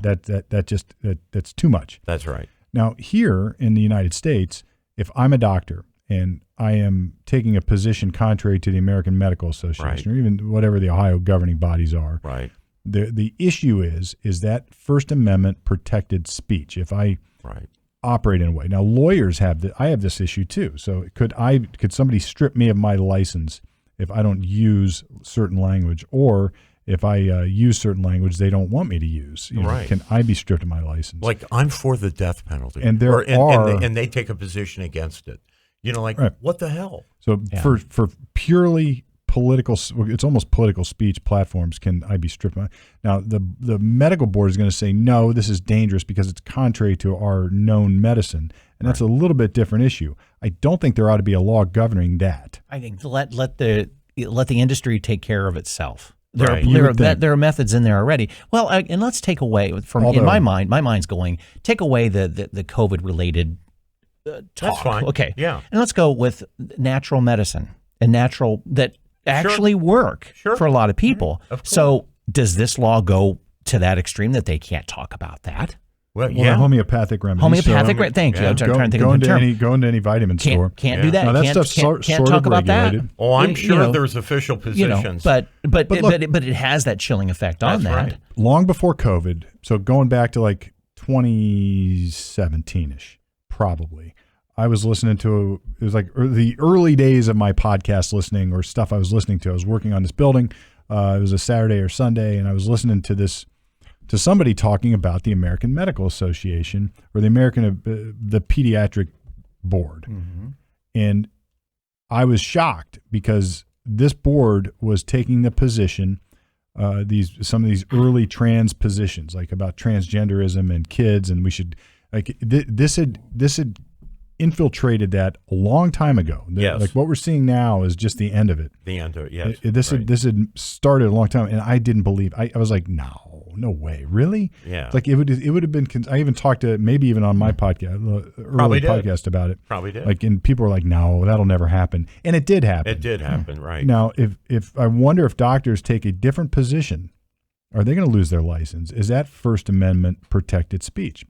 That's too much. That's right. Now, here in the United States, if I'm a doctor and I am taking a position contrary to the American Medical Association or even whatever the Ohio governing bodies are, right. The issue is that First Amendment protected speech. If I operate in a way. Now, lawyers I have this issue too. So could somebody strip me of my license if I don't use certain language, or if I use certain language they don't want me to use? Can I be stripped of my license? Like, I'm for the death penalty. And and they take a position against it. What the hell? So for purely political, it's almost political speech platforms, can I be stripped? Now, the medical board is going to say, no, this is dangerous because it's contrary to our known medicine. And that's a little bit different issue. I don't think there ought to be a law governing that. I think let the industry take care of itself. There are methods in there already. Well, and let's take away in my mind's going, take away the COVID related talk. That's fine. Okay. Yeah. And let's go with natural medicine and natural that actually work for a lot of people. So does this law go to that extreme that they can't talk about that? Well, homeopathic remedies. Thank you. I'm trying to think of the term. Go into any vitamin store. Can't do that. Now, that stuff's can't talk about regulated. that. Oh, I'm sure there's official positions. But it has that chilling effect on that. Right. Long before COVID, so going back to like 2017-ish, probably, I was listening to, it was like the early days of my podcast listening or stuff I was listening to. I was working on this building. It was a Saturday or Sunday, and I was listening to somebody talking about the American Medical Association or the Pediatric Board. Mm-hmm. And I was shocked because this board was taking the position, some of these early trans positions, like about transgenderism and kids, and we should, like, this had infiltrated that a long time ago. Yes. Like what we're seeing now is just the end of it. The end of it, yes. This had started a long time, and I didn't believe. I was like, no way, really? Yeah. Like it would have been. I even talked to maybe even on my podcast, podcast about it. Probably did. Like, and people were like, no, that'll never happen, and it did happen. It did happen, right? Now, if I wonder if doctors take a different position, are they going to lose their license? Is that First Amendment protected speech?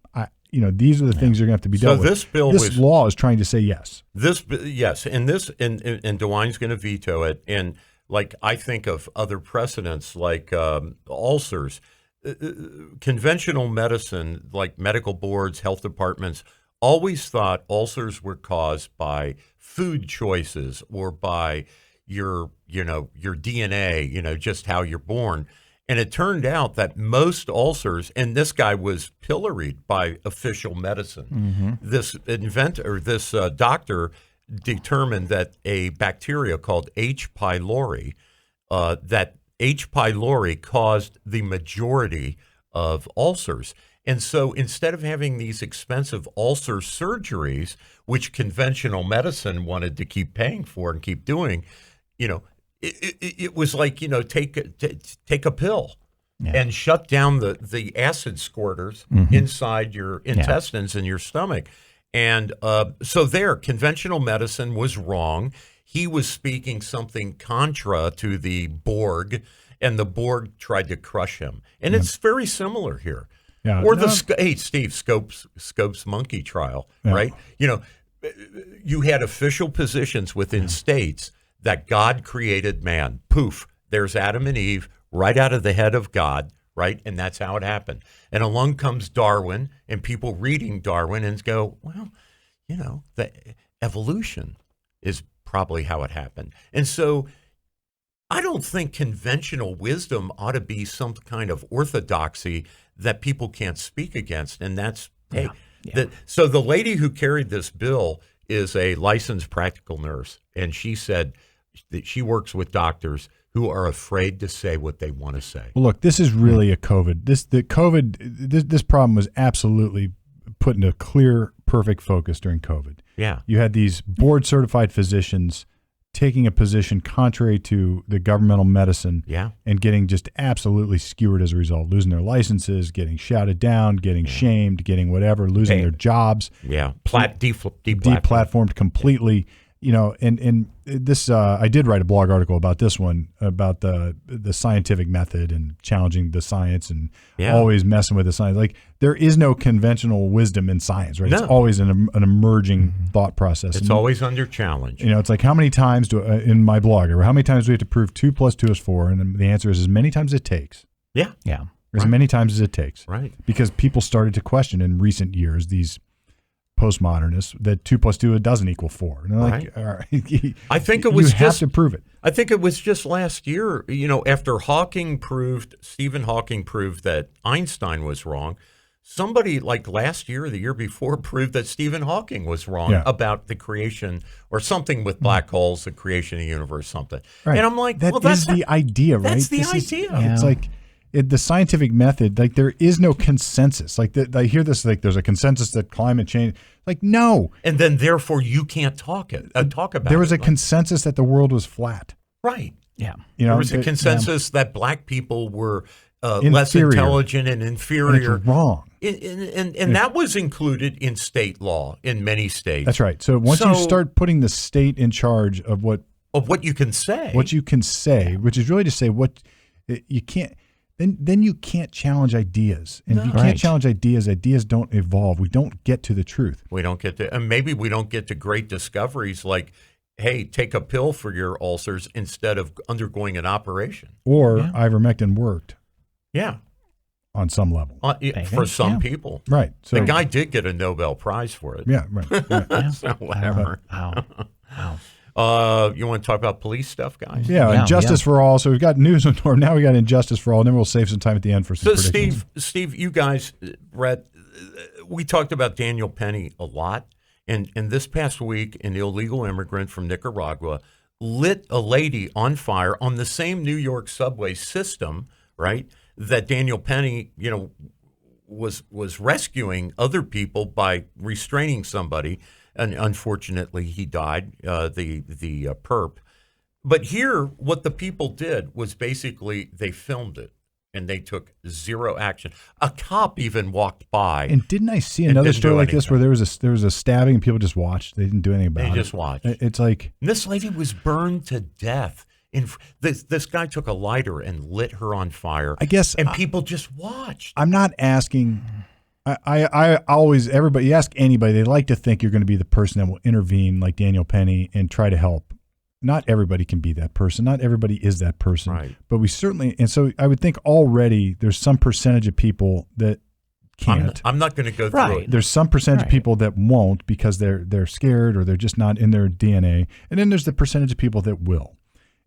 These are the things you're going to have to be dealt with. This law is trying to say yes. And DeWine's going to veto it. And like, I think of other precedents like ulcers. Conventional medicine, like medical boards, health departments, always thought ulcers were caused by food choices or by your DNA, just how you're born. And it turned out that most ulcers, and this guy was pilloried by official medicine. Mm-hmm. This doctor determined that a bacteria called H. pylori, that H. pylori caused the majority of ulcers. And so instead of having these expensive ulcer surgeries, which conventional medicine wanted to keep paying for and keep doing, it was like, take a pill and shut down the acid squirters inside your intestines and your stomach. And so conventional medicine was wrong. He was speaking something contra to the Borg, and the Borg tried to crush him. And it's very similar here. Yeah. Or Steve, Scope's monkey trial, right? You had official positions within states that God created man. Poof, there's Adam and Eve right out of the head of God, right? And that's how it happened. And along comes Darwin, and people reading Darwin and go, well, the evolution is probably how it happened. And so I don't think conventional wisdom ought to be some kind of orthodoxy that people can't speak against. And that's, so the lady who carried this bill is a licensed practical nurse. And she said that she works with doctors who are afraid to say what they want to say. Well, look, this is really a COVID. This problem was absolutely put into clear, perfect focus during COVID. Yeah. You had these board-certified physicians taking a position contrary to the governmental medicine and getting just absolutely skewered as a result, losing their licenses, getting shouted down, getting shamed, getting whatever, losing their jobs. Yeah. Deplatformed completely. And this, I did write a blog article about this one, about the scientific method and challenging the science and always messing with the science. Like, there is no conventional wisdom in science, right? No. It's always an emerging thought process. It's always under challenge. It's like, how many times in my blog, or how many times do we have to prove 2 + 2 is 4? And the answer is as many times as it takes. Yeah. Yeah. As many times as it takes. Right. Because people started to question in recent years, these postmodernists, that 2 + 2 doesn't equal 4. And they're like, all right. I think it was you have to prove it. I think it was just last year, after Stephen Hawking proved that Einstein was wrong, somebody like last year or the year before proved that Stephen Hawking was wrong about the creation or something with black holes, the creation of the universe, something. Right. And I'm like, that's the idea, right? That's the idea. It's like, the scientific method, like, there is no consensus. Like, I hear this, like, there's a consensus that climate change. Like, no. And then, therefore, you can't talk about it. There was a consensus that the world was flat. Right. Yeah. There was a consensus that black people were less intelligent and inferior. And it's wrong. And that was included in state law in many states. That's right. So once you start putting the state in charge of what you can say, which is really to say what you can't. Then you can't challenge ideas. And if you can't challenge ideas don't evolve. We don't get to the truth. We don't get to, and maybe we don't get to great discoveries like, hey, take a pill for your ulcers instead of undergoing an operation. Or ivermectin worked. Yeah. On some level. For some people. Right. So the guy did get a Nobel Prize for it. Yeah, right. So whatever. Wow. You want to talk about police stuff, guys? Yeah, and justice for all. So we've got news on Norm. Now we got injustice for all. And then we'll save some time at the end for some predictions. Steve, you guys, Brett, we talked about Daniel Penny a lot. And this past week, an illegal immigrant from Nicaragua lit a lady on fire on the same New York subway system, right, that Daniel Penny, was rescuing other people by restraining somebody. And unfortunately, he died, the perp. But here, what the people did was basically they filmed it, and they took zero action. A cop even walked by. And didn't I see another story like this where there was a stabbing and people just watched? They didn't do anything about it. They just watched. It's like, this lady was burned to death. This guy took a lighter and lit her on fire. I guess, and people just watched. I'm not asking. I always, everybody, you ask anybody, they like to think you're going to be the person that will intervene like Daniel Penny and try to help. Not everybody can be that person. Not everybody is that person. Right. But we certainly, and so I would think already there's some percentage of people that can't. I'm not going to go through it. There's some percentage of people that won't because they're scared or they're just not in their DNA. And then there's the percentage of people that will.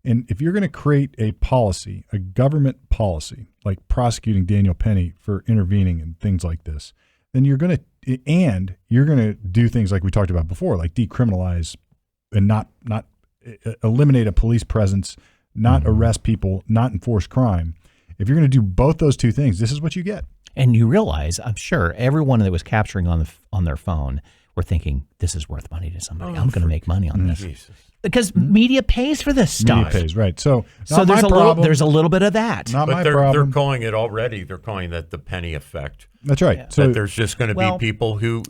And if you're going to create a policy, a government policy, like prosecuting Daniel Penny for intervening in things like this, then you're going to do things like we talked about before, like decriminalize and not eliminate a police presence, not arrest people, not enforce crime. If you're going to do both those two things, this is what you get. And you realize, I'm sure, everyone that was capturing on their phone were thinking, this is worth money to somebody. I'm going to make money on this. Jesus. Because media pays for this stuff. Media pays, right. So there's a little bit of that. Not my problem. They're calling it already. They're calling that the penny effect. That's right. Yeah. So that there's just going to be people who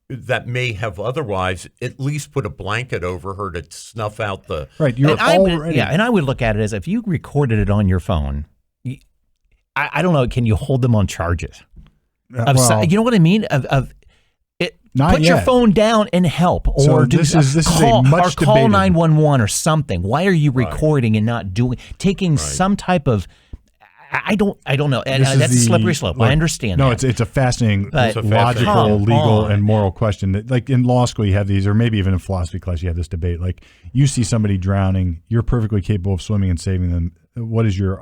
that may have otherwise at least put a blanket over her to snuff out the right. You're already and I would look at it as if you recorded it on your phone. I don't know. Can you hold them on charges? You know what I mean? Put your phone down and help, or call 911 or something. Why are you recording and not taking some type of I don't know. And that's a slippery slope. Look, I understand. No, that. it's a fascinating, But logical, legal, and moral question. That, like in law school, you have these, or maybe even in philosophy class, you have this debate. Like you see somebody drowning, you're perfectly capable of swimming and saving them. What's your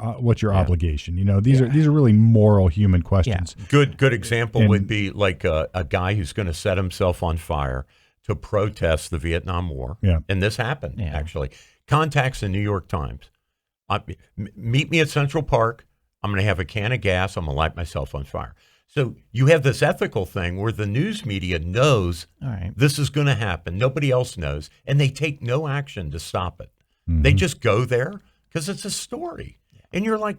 obligation? You know, these are really moral human questions. Yeah. Good example would be like a guy who's going to set himself on fire to protest the Vietnam War. Yeah. And this happened, actually. Contacts the New York Times. Meet me at Central Park. I'm going to have a can of gas. I'm going to light myself on fire. So you have this ethical thing where the news media knows this is going to happen. Nobody else knows. And they take no action to stop it. Mm-hmm. They just go there because it's a story. And you're like,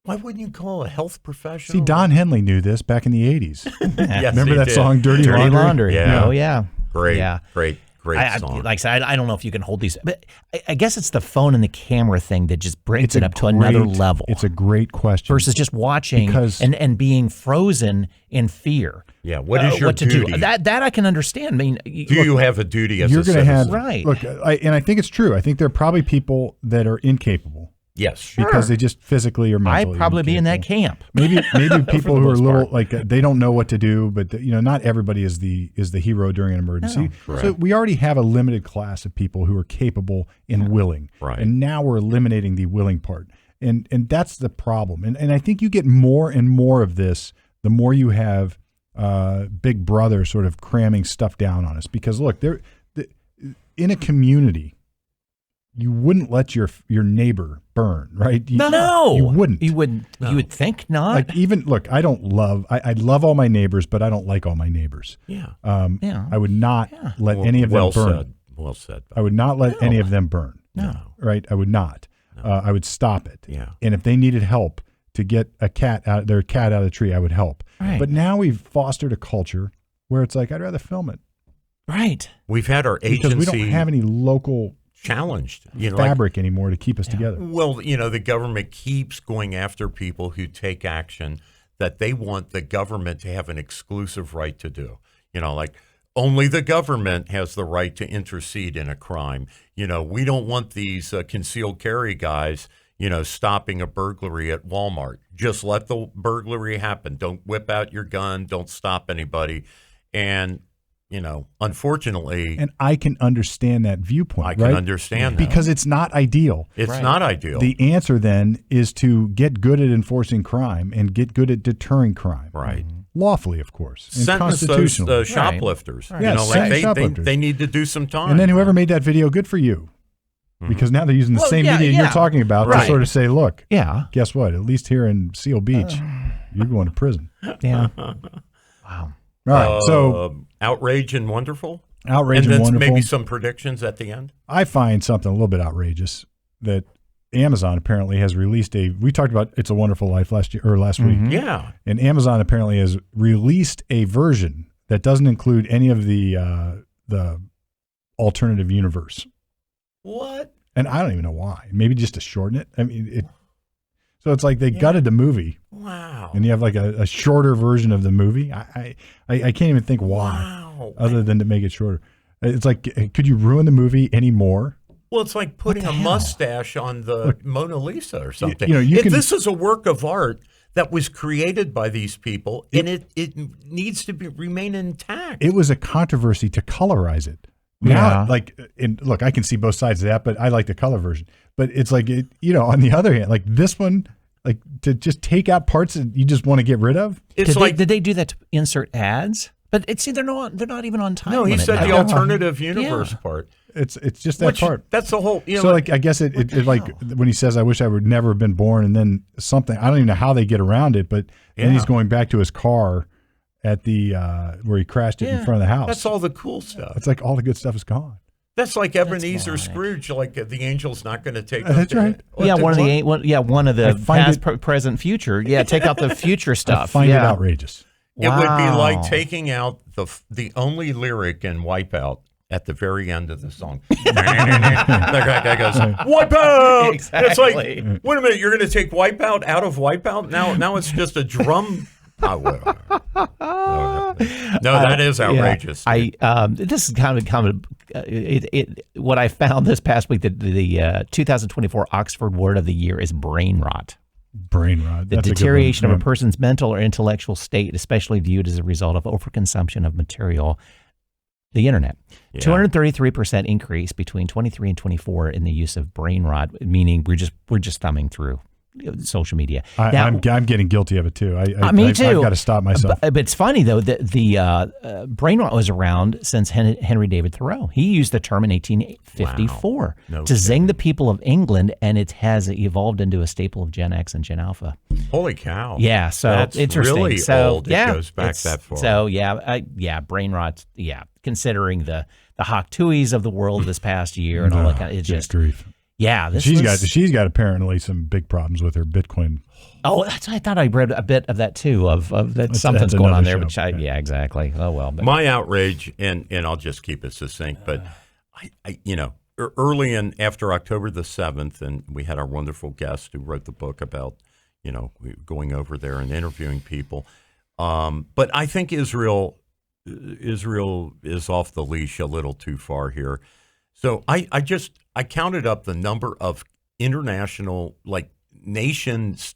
why wouldn't you call a health professional? See, Don Henley knew this back in the 80s. Yes, remember that song, Dirty Laundry? Yeah. Oh, yeah. Great like song. I said, I don't know if you can hold these, but I guess it's the phone and the camera thing that just brings it up to another level. It's a great question. Versus just watching and being frozen in fear. Yeah, what is your duty? To do? That I can understand. I mean, you have a duty as you're a citizen? Have, right. Look, and I think it's true. I think there are probably people that are incapable. Yes, sure. Because they just physically or mentally. I'd probably be in that camp. Maybe people who are a little like they don't know what to do, but not everybody is the hero during an emergency. No, so we already have a limited class of people who are capable and willing. Right. And now we're eliminating the willing part. And that's the problem. And I think you get more and more of this the more you have Big Brother sort of cramming stuff down on us. Because look, in a community, you wouldn't let your neighbor burn, right? No, you wouldn't. You wouldn't. No. You would think not. Like even look, I love all my neighbors, but I don't like all my neighbors. Yeah. I would not let any of them burn. Well said. I would not let any of them burn. No. Right? I would not. No. I would stop it. Yeah. And if they needed help to get their cat out of the tree, I would help. Right. But now we've fostered a culture where it's like I'd rather film it. Right. We've had our agency because we don't have any local challenged fabric anymore to keep us together. Well, the government keeps going after people who take action that they want the government to have an exclusive right to do. Like only the government has the right to intercede in a crime. We don't want these concealed carry guys, stopping a burglary at Walmart. Just let the burglary happen. Don't whip out your gun. Don't stop anybody. And unfortunately. And I can understand that viewpoint. I can understand that. Because it's not ideal. It's not ideal. The answer then is to get good at enforcing crime and get good at deterring crime. Right. Lawfully, of course. And sentence those shoplifters. Right. Shoplifters. They need to do some time. And then whoever made that video, good for you. Because now they're using the same media you're talking about to sort of say, look, guess what? At least here in Seal Beach, you're going to prison. Yeah. Wow. All right, so outrage and wonderful. Outrage and wonderful. Maybe some predictions at the end. I find something a little bit outrageous that Amazon apparently has released we talked about It's a Wonderful Life last week. Yeah. And Amazon apparently has released a version that doesn't include any of the alternative universe. What? And I don't even know why. Maybe just to shorten it. I mean, so it's like they gutted the movie. Wow. And you have like a shorter version of the movie. I can't even think why, other than to make it shorter. It's like, could you ruin the movie any more? Well, it's like putting a mustache on the Mona Lisa or something. This is a work of art that was created by these people, and it needs to remain intact. It was a controversy to colorize it. Now, look, I can see both sides of that, but I like the color version. But it's like, on the other hand, like this one, like to just take out parts that you just want to get rid of. Did they do that to insert ads? But they're not even on time. No, he said the alternative universe part. It's just that part. That's the whole. So like I guess it like when he says, "I wish I would never have been born," and then something. I don't even know how they get around it, but then he's going back to his car at the where he crashed it in front of the house. That's all the cool stuff. It's like all the good stuff is gone. That's like Ebenezer Scrooge. Like the angel's not going to take. That's right. One of the past, present, future. Yeah, take out the future stuff. I find it outrageous. It would be like taking out the only lyric in Wipeout at the very end of the song. The guy goes, Wipeout! Exactly. It's like, wait a minute, you're going to take Wipeout out of Wipeout? Now it's just a drum. No, that is outrageous. This is kind of what I found this past week. The 2024 Oxford Word of the Year is brain rot. Brain rot. The deterioration of a person's mental or intellectual state, especially viewed as a result of overconsumption of material, the internet. 233% increase between 23 and 24 in the use of brain rot, meaning we're just thumbing through social media. I'm getting guilty of it too. Me too. I've got to stop myself. But it's funny though that the brain rot was around since Henry David Thoreau. He used the term in 1854 to zing the people of England, and it has evolved into a staple of Gen X and Gen Alpha. Holy cow! Yeah, so that's interesting. Really so old. It goes back that far. So brain rot. Yeah, considering the Hawk Tuies of the world this past year and all that kind of, it's just grief. Yeah, she's got apparently some big problems with her Bitcoin. Oh, I thought I read a bit of that too. Of that something's going on there. Which exactly. Oh well. But. My outrage, and I'll just keep it succinct, but I early in after October the 7th, and we had our wonderful guest who wrote the book about going over there and interviewing people. But I think Israel is off the leash a little too far here. So I counted up the number of international, nations,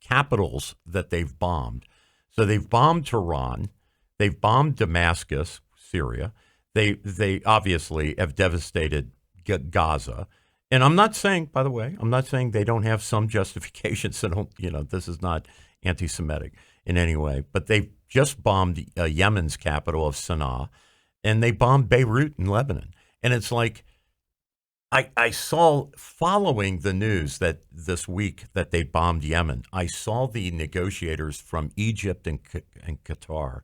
capitals that they've bombed. So they've bombed Tehran, they've bombed Damascus, Syria. They obviously have devastated Gaza. And I'm not saying, by the way, they don't have some justifications. This is not anti-Semitic in any way. But they've just bombed Yemen's capital of Sana'a, and they bombed Beirut in Lebanon. And it's like, I saw, following the news that this week that they bombed Yemen, I saw the negotiators from Egypt and Qatar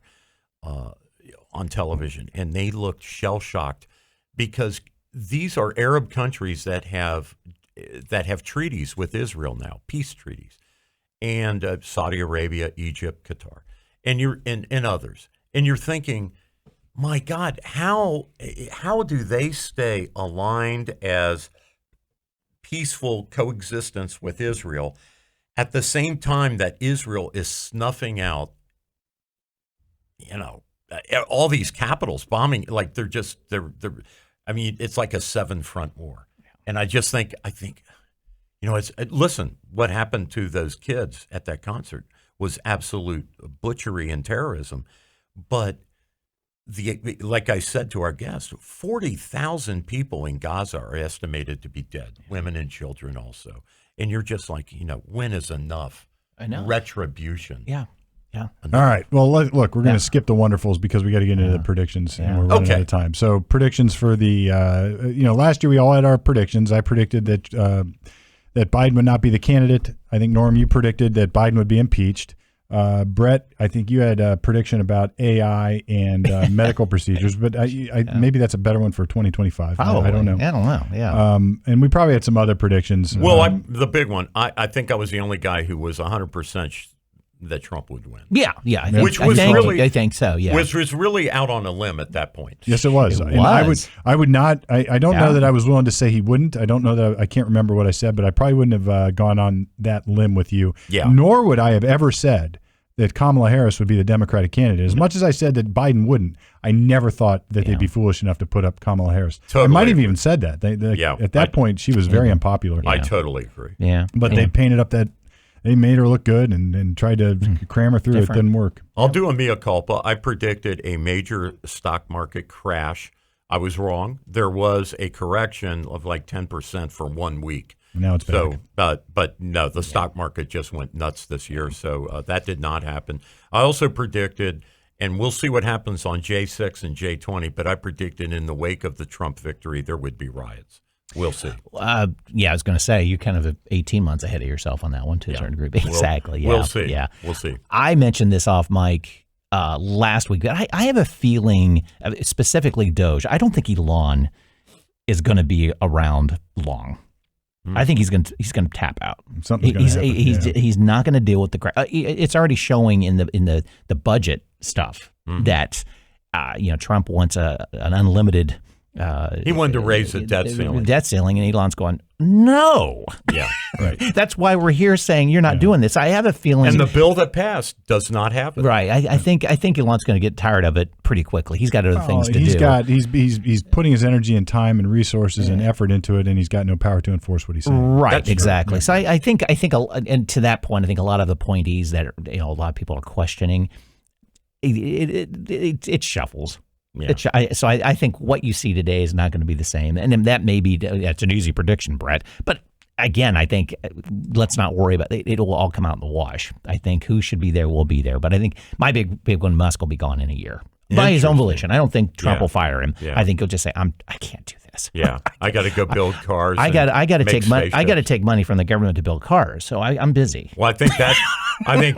on television, and they looked shell-shocked because these are Arab countries that have treaties with Israel now, peace treaties, and Saudi Arabia, Egypt, Qatar, and others. And you're thinking, my God, how do they stay aligned as peaceful coexistence with Israel at the same time that Israel is snuffing out, all these capitals, bombing, they're I mean, it's like a 7-front war. And I think, listen, what happened to those kids at that concert was absolute butchery and terrorism. But like I said to our guest, 40,000 people in Gaza are estimated to be dead, women and children also. And you're just like, when is enough? I know. Retribution. Yeah. Yeah. All right. Well, look, we're going to skip the wonderfuls because we got to get into the predictions, and we're running out of time. So predictions for the, last year we all had our predictions. I predicted that Biden would not be the candidate. I think, Norm, you predicted that Biden would be impeached. Brett, I think you had a prediction about AI and medical procedures, but maybe that's a better one for 2025. I don't know. I don't know. Yeah. And we probably had some other predictions. Well, the big one, I think I was the only guy who was 100% that Trump would win. Yeah. I think so. Yeah. Which was really out on a limb at that point. Yes, it was. I would not. I don't know that I was willing to say he wouldn't. I don't know that I can't remember what I said, but I probably wouldn't have gone on that limb with you. Yeah. Nor would I have ever said that Kamala Harris would be the Democratic candidate. As much as I said that Biden wouldn't, I never thought that they'd be foolish enough to put up Kamala Harris. Totally. I might have even said that. At that point, she was very unpopular. I totally agree. Yeah. But they painted up that they made her look good and tried to cram her through. It didn't work. I'll do a mea culpa. I predicted a major stock market crash. I was wrong. There was a correction of 10% for 1 week. Now it's back. So, but no, the stock market just went nuts this year. So that did not happen. I also predicted, and we'll see what happens on J6 and J20, but I predicted in the wake of the Trump victory, there would be riots. We'll see. I was going to say, you kind of 18 months ahead of yourself on that one to a certain degree. Exactly. We'll see. Yeah. We'll see. I mentioned this off mic last week, but I have a feeling, specifically Doge, I don't think Elon is going to be around long. I think he's going to tap out. He's not going to deal with the. It's already showing in the budget stuff that Trump wants an unlimited He wanted to raise the debt ceiling. And Elon's going, no. Yeah, right. That's why we're here saying you're not doing this. I have a feeling. And the bill that passed does not have it. Right. I think Elon's going to get tired of it pretty quickly. He's got other things to do. He's putting his energy and time and resources and effort into it, and he's got no power to enforce what he's saying. Right. That's exactly. True. So I think, and to that point, I think a lot of the appointees that a lot of people are questioning, it shuffles. Yeah. So I think what you see today is not going to be the same. And that may be, that's an easy prediction, Brett. But again, I think let's not worry about it. It'll all come out in the wash. I think who should be there will be there. But I think my big one, Musk, will be gone in a year by his own volition. I don't think Trump will fire him. Yeah. I think he'll just say, I can't do this. Yeah, I got to go build cars. I got to take money. I got to take money from the government to build cars. So I'm busy. Well, I think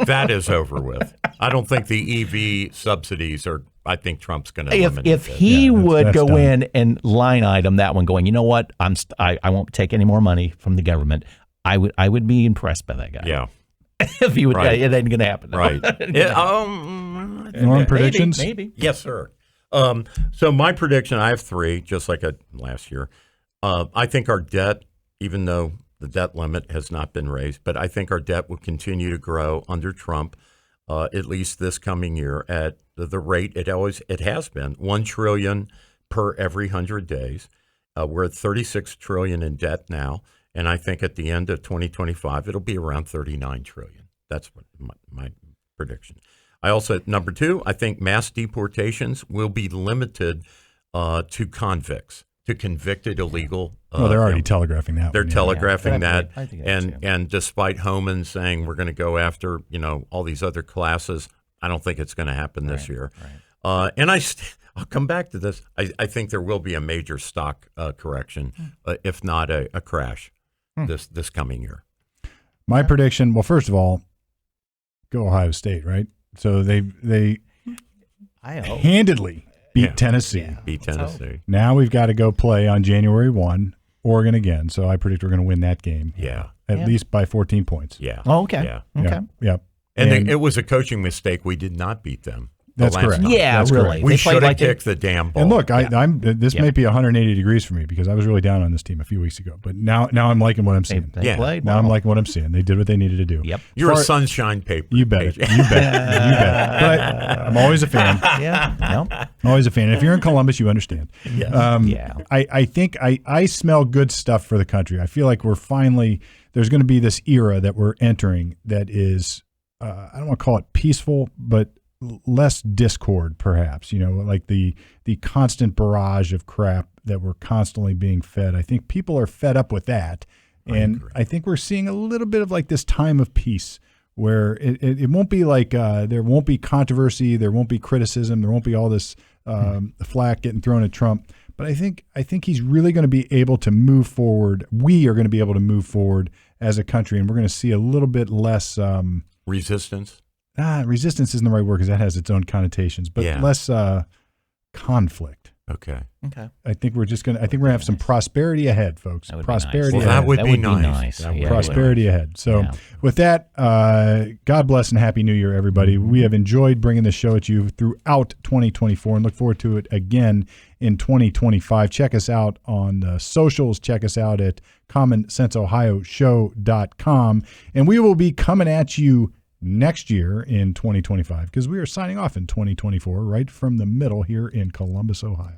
that is over with. I don't think the EV subsidies are. I think Trump's going to eliminate if he would go in and line item that one, going, you know what, I won't take any more money from the government. I would be impressed by that guy. Yeah. If he would, it ain't going to happen. Right. Norm predictions? Maybe. Yes, sir. So my prediction, I have 3, just like last year. I think our debt, even though the debt limit has not been raised, but I think our debt will continue to grow under Trump, at least this coming year at the rate it has been, $1 trillion per every 100 days. We're at $36 trillion in debt now, and I think at the end of 2025 it'll be around $39 trillion. That's what my prediction. I also, number 2, I think mass deportations will be limited to convicts, to convicted illegal. They're already telegraphing that. They're telegraphing that, I think and despite Homan saying we're going to go after all these other classes, I don't think it's going to happen this year. Right. And I'll come back to this. I think there will be a major stock correction, if not a crash, this coming year. My prediction. Well, first of all, go Ohio State, right? So they handedly beat Tennessee. Yeah, beat Tennessee. Now we've got to go play on January 1, Oregon again. So I predict we're going to win that game. Yeah. At least by 14 points. Yeah. Oh, okay. Yeah. Okay. Yeah. And it was a coaching mistake. We did not beat them. That's correct. Yeah, that's really. Correct. We should have kicked the damn ball. And look, this may be 180 degrees for me because I was really down on this team a few weeks ago. But now I'm liking what I'm seeing. They played well. Now I'm liking what I'm seeing. They did what they needed to do. Yep. You're a sunshine paper. You bet it. You bet. But I'm always a fan. Yeah. No. I'm always a fan. And if you're in Columbus, you understand. Yeah. I think I smell good stuff for the country. I feel like there's going to be this era that we're entering that is, I don't want to call it peaceful, but less discord, perhaps, like the constant barrage of crap that we're constantly being fed. I think people are fed up with that. And I think we're seeing a little bit of like this time of peace where it won't be like there won't be controversy, there won't be criticism, there won't be all this flack getting thrown at Trump. But I think he's really going to be able to move forward. We are going to be able to move forward as a country, and we're going to see a little bit less resistance. Resistance isn't the right word because that has its own connotations, but less conflict. Okay. I think we're going to have some prosperity ahead, folks. Prosperity ahead. That would be nice. Prosperity ahead. So with that, God bless and Happy New Year, everybody. We have enjoyed bringing this show at you throughout 2024 and look forward to it again in 2025. Check us out on the socials. Check us out at commonsenseohioshow.com. And we will be coming at you next year in 2025 because we are signing off in 2024 right from the middle here in Columbus, Ohio.